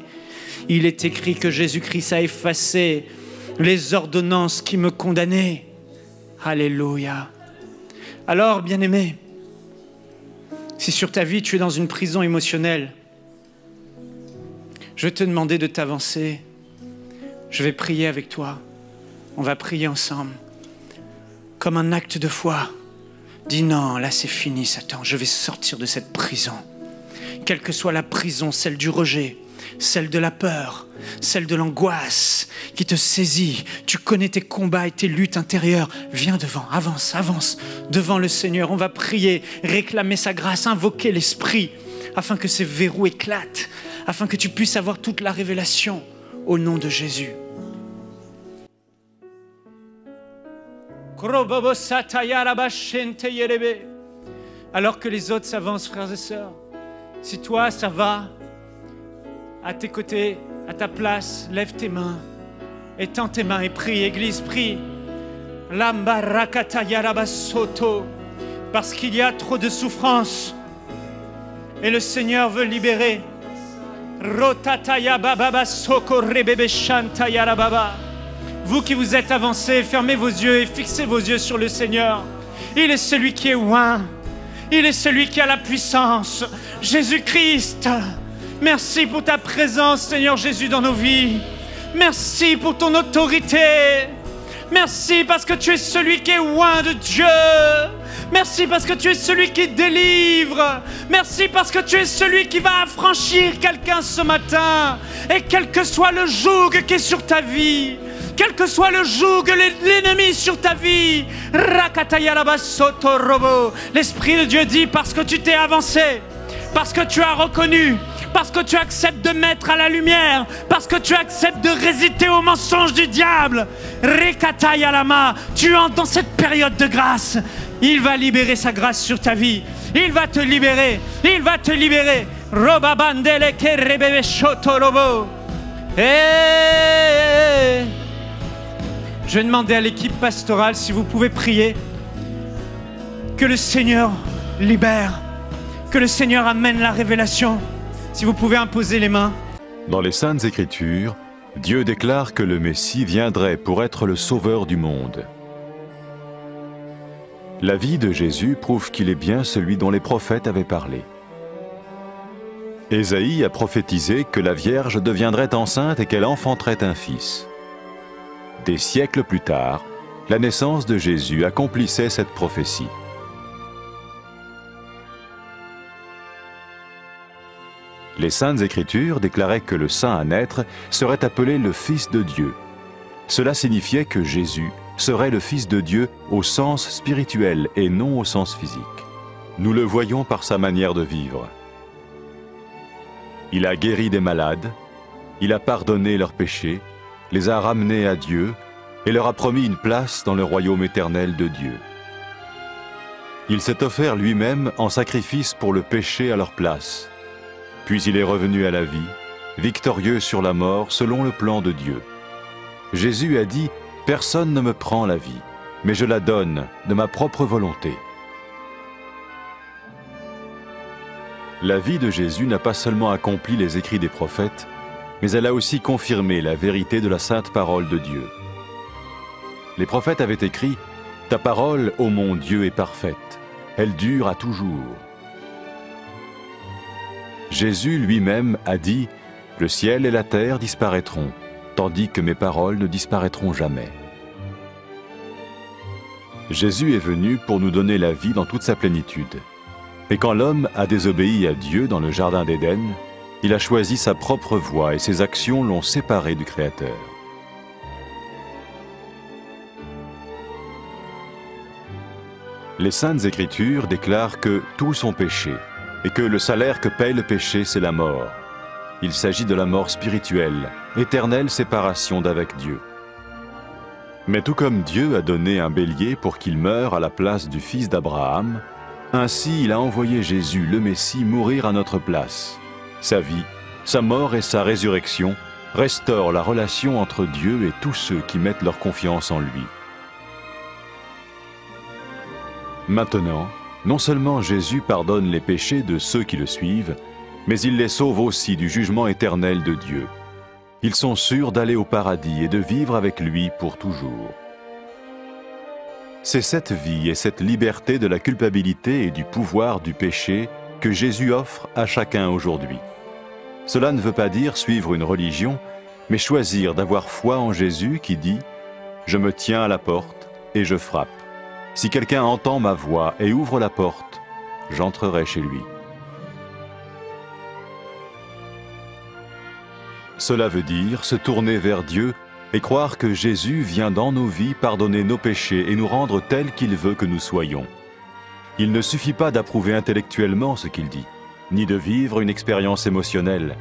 Il est écrit que Jésus-Christ a effacé les ordonnances qui me condamnaient. Alléluia. Alors, bien-aimé, si sur ta vie tu es dans une prison émotionnelle, je vais te demander de t'avancer. Je vais prier avec toi. On va prier ensemble. Comme un acte de foi. Dis non, là c'est fini, Satan. Je vais sortir de cette prison. Quelle que soit la prison, celle du rejet, celle de la peur, celle de l'angoisse qui te saisit. Tu connais tes combats et tes luttes intérieures. Viens devant, avance, avance devant le Seigneur. On va prier, réclamer sa grâce, invoquer l'Esprit afin que ces verrous éclatent, afin que tu puisses avoir toute la révélation au nom de Jésus. Alors que les autres s'avancent, frères et sœurs, si toi ça va, à tes côtés, à ta place, lève tes mains, étends tes mains et prie, Église, prie. Lambarakata yarabasoto. parce qu'il y a trop de souffrance. Et le Seigneur veut libérer. Vous qui vous êtes avancés, fermez vos yeux et fixez vos yeux sur le Seigneur. Il est celui qui est oint. Il est celui qui a la puissance. Jésus-Christ, merci pour ta présence, Seigneur Jésus, dans nos vies. Merci pour ton autorité. Merci parce que tu es celui qui est oint de Dieu. Merci parce que tu es celui qui délivre. Merci parce que tu es celui qui va affranchir quelqu'un ce matin. Et quel que soit le joug qui est sur ta vie, quel que soit le joug, l'ennemi sur ta vie, l'Esprit de Dieu dit, parce que tu t'es avancé, parce que tu as reconnu, parce que tu acceptes de mettre à la lumière, parce que tu acceptes de résister aux mensonges du diable, tu entres dans cette période de grâce. Il va libérer sa grâce sur ta vie. Il va te libérer. Il va te libérer. Je vais demander à l'équipe pastorale si vous pouvez prier que le Seigneur libère, que le Seigneur amène la révélation. Si vous pouvez imposer les mains. Dans les Saintes Écritures, Dieu déclare que le Messie viendrait pour être le sauveur du monde. La vie de Jésus prouve qu'il est bien celui dont les prophètes avaient parlé. Ésaïe a prophétisé que la Vierge deviendrait enceinte et qu'elle enfanterait un fils. Des siècles plus tard, la naissance de Jésus accomplissait cette prophétie. Les Saintes Écritures déclaraient que le saint à naître serait appelé le Fils de Dieu. Cela signifiait que Jésus serait le Fils de Dieu au sens spirituel et non au sens physique. Nous le voyons par sa manière de vivre. Il a guéri des malades, il a pardonné leurs péchés, les a ramenés à Dieu et leur a promis une place dans le royaume éternel de Dieu. Il s'est offert lui-même en sacrifice pour le péché à leur place. Puis il est revenu à la vie, victorieux sur la mort selon le plan de Dieu. Jésus a dit « Personne ne me prend la vie, mais je la donne de ma propre volonté. » La vie de Jésus n'a pas seulement accompli les écrits des prophètes, mais elle a aussi confirmé la vérité de la sainte parole de Dieu. Les prophètes avaient écrit « Ta parole, ô mon Dieu, est parfaite, elle dure à toujours. » Jésus lui-même a dit « Le ciel et la terre disparaîtront, tandis que mes paroles ne disparaîtront jamais. » Jésus est venu pour nous donner la vie dans toute sa plénitude. Et quand l'homme a désobéi à Dieu dans le jardin d'Éden, il a choisi sa propre voie et ses actions l'ont séparé du Créateur. Les Saintes Écritures déclarent que tous sont péchés et que le salaire que paye le péché, c'est la mort. Il s'agit de la mort spirituelle, éternelle séparation d'avec Dieu. Mais tout comme Dieu a donné un bélier pour qu'il meure à la place du fils d'Abraham, ainsi il a envoyé Jésus, le Messie, mourir à notre place. Sa vie, sa mort et sa résurrection restaurent la relation entre Dieu et tous ceux qui mettent leur confiance en lui. Maintenant, non seulement Jésus pardonne les péchés de ceux qui le suivent, mais il les sauve aussi du jugement éternel de Dieu. Ils sont sûrs d'aller au paradis et de vivre avec lui pour toujours. C'est cette vie et cette liberté de la culpabilité et du pouvoir du péché que Jésus offre à chacun aujourd'hui. Cela ne veut pas dire suivre une religion, mais choisir d'avoir foi en Jésus qui dit « Je me tiens à la porte et je frappe. Si quelqu'un entend ma voix et ouvre la porte, j'entrerai chez lui. » Cela veut dire se tourner vers Dieu et croire que Jésus vient dans nos vies pardonner nos péchés et nous rendre tels qu'il veut que nous soyons. Il ne suffit pas d'approuver intellectuellement ce qu'il dit, ni de vivre une expérience émotionnelle.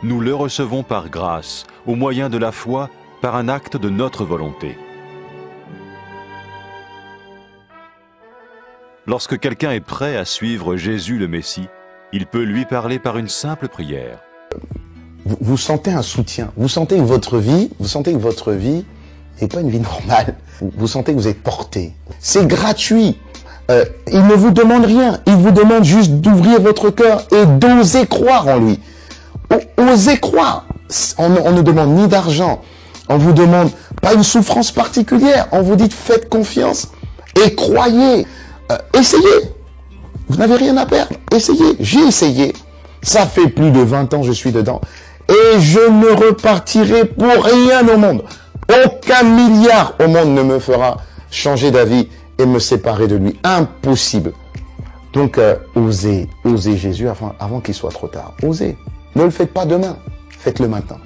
Nous le recevons par grâce, au moyen de la foi, par un acte de notre volonté. Lorsque quelqu'un est prêt à suivre Jésus le Messie, il peut lui parler par une simple prière. Vous sentez un soutien, vous sentez que votre vie n'est pas une vie normale. Vous sentez que vous êtes porté. C'est gratuit. Il ne vous demande rien. Il vous demande juste d'ouvrir votre cœur et d'oser croire en lui. Osez croire. On ne demande ni d'argent. On vous demande pas une souffrance particulière. On vous dit faites confiance et croyez. Essayez. Vous n'avez rien à perdre. Essayez. J'ai essayé. Ça fait plus de 20 ans que je suis dedans. Et je ne repartirai pour rien au monde. Aucun milliard au monde ne me fera changer d'avis et me séparer de lui. Impossible. Donc, osez Jésus avant qu'il soit trop tard. Osez. Ne le faites pas demain. Faites-le maintenant.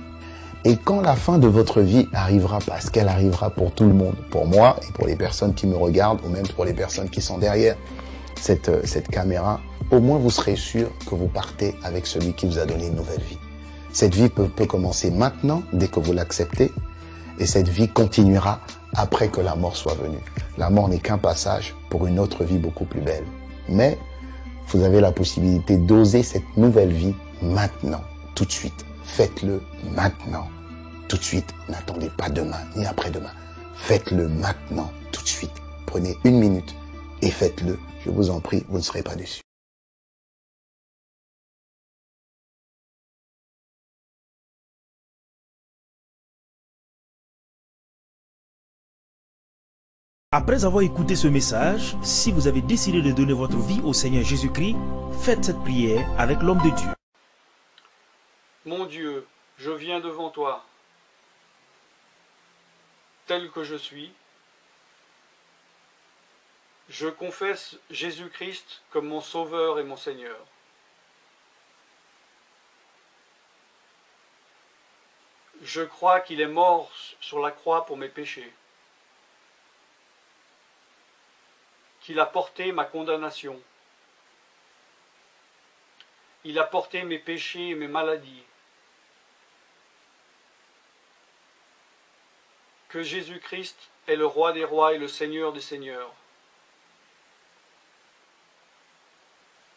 Et quand la fin de votre vie arrivera, parce qu'elle arrivera pour tout le monde, pour moi et pour les personnes qui me regardent, ou même pour les personnes qui sont derrière cette caméra, au moins vous serez sûr que vous partez avec celui qui vous a donné une nouvelle vie. Cette vie peut commencer maintenant, dès que vous l'acceptez, et cette vie continuera après que la mort soit venue. La mort n'est qu'un passage pour une autre vie beaucoup plus belle. Mais vous avez la possibilité d'oser cette nouvelle vie maintenant, tout de suite. Faites-le maintenant, tout de suite. N'attendez pas demain, ni après-demain. Faites-le maintenant, tout de suite. Prenez 1 minute et faites-le. Je vous en prie, vous ne serez pas déçus. Après avoir écouté ce message, si vous avez décidé de donner votre vie au Seigneur Jésus-Christ, faites cette prière avec l'homme de Dieu. Mon Dieu, je viens devant toi, tel que je suis. Je confesse Jésus-Christ comme mon Sauveur et mon Seigneur. Je crois qu'il est mort sur la croix pour mes péchés, qu'il a porté ma condamnation. Il a porté mes péchés et mes maladies. Que Jésus-Christ est le roi des rois et le Seigneur des seigneurs.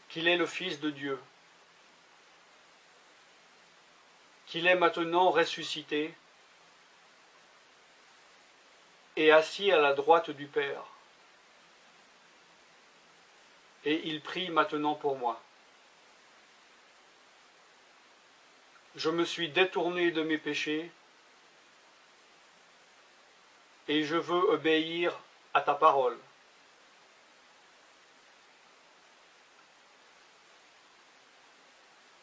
Qu'il est le Fils de Dieu. Qu'il est maintenant ressuscité et assis à la droite du Père. Et il prie maintenant pour moi. Je me suis détourné de mes péchés et je veux obéir à ta parole.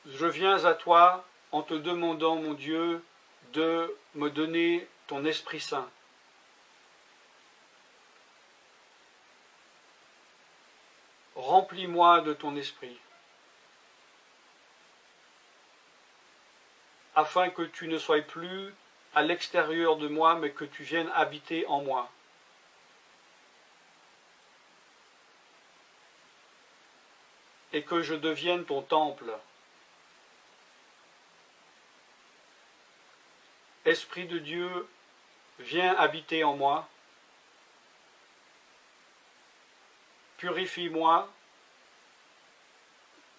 Je viens à toi en te demandant, mon Dieu, de me donner ton Esprit Saint. Remplis-moi de ton esprit, afin que tu ne sois plus à l'extérieur de moi, mais que tu viennes habiter en moi. Et que je devienne ton temple. Esprit de Dieu, viens habiter en moi. Purifie-moi,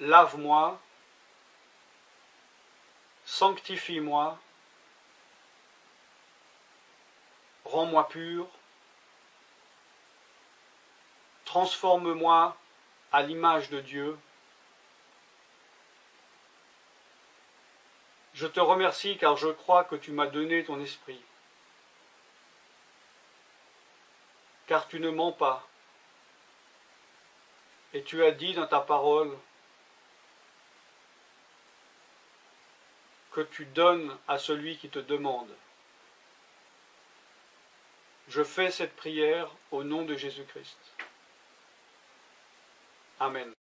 lave-moi, sanctifie-moi, rends-moi pur, transforme-moi à l'image de Dieu. Je te remercie car je crois que tu m'as donné ton esprit, car tu ne mens pas. Et tu as dit dans ta parole que tu donnes à celui qui te demande. Je fais cette prière au nom de Jésus-Christ. Amen.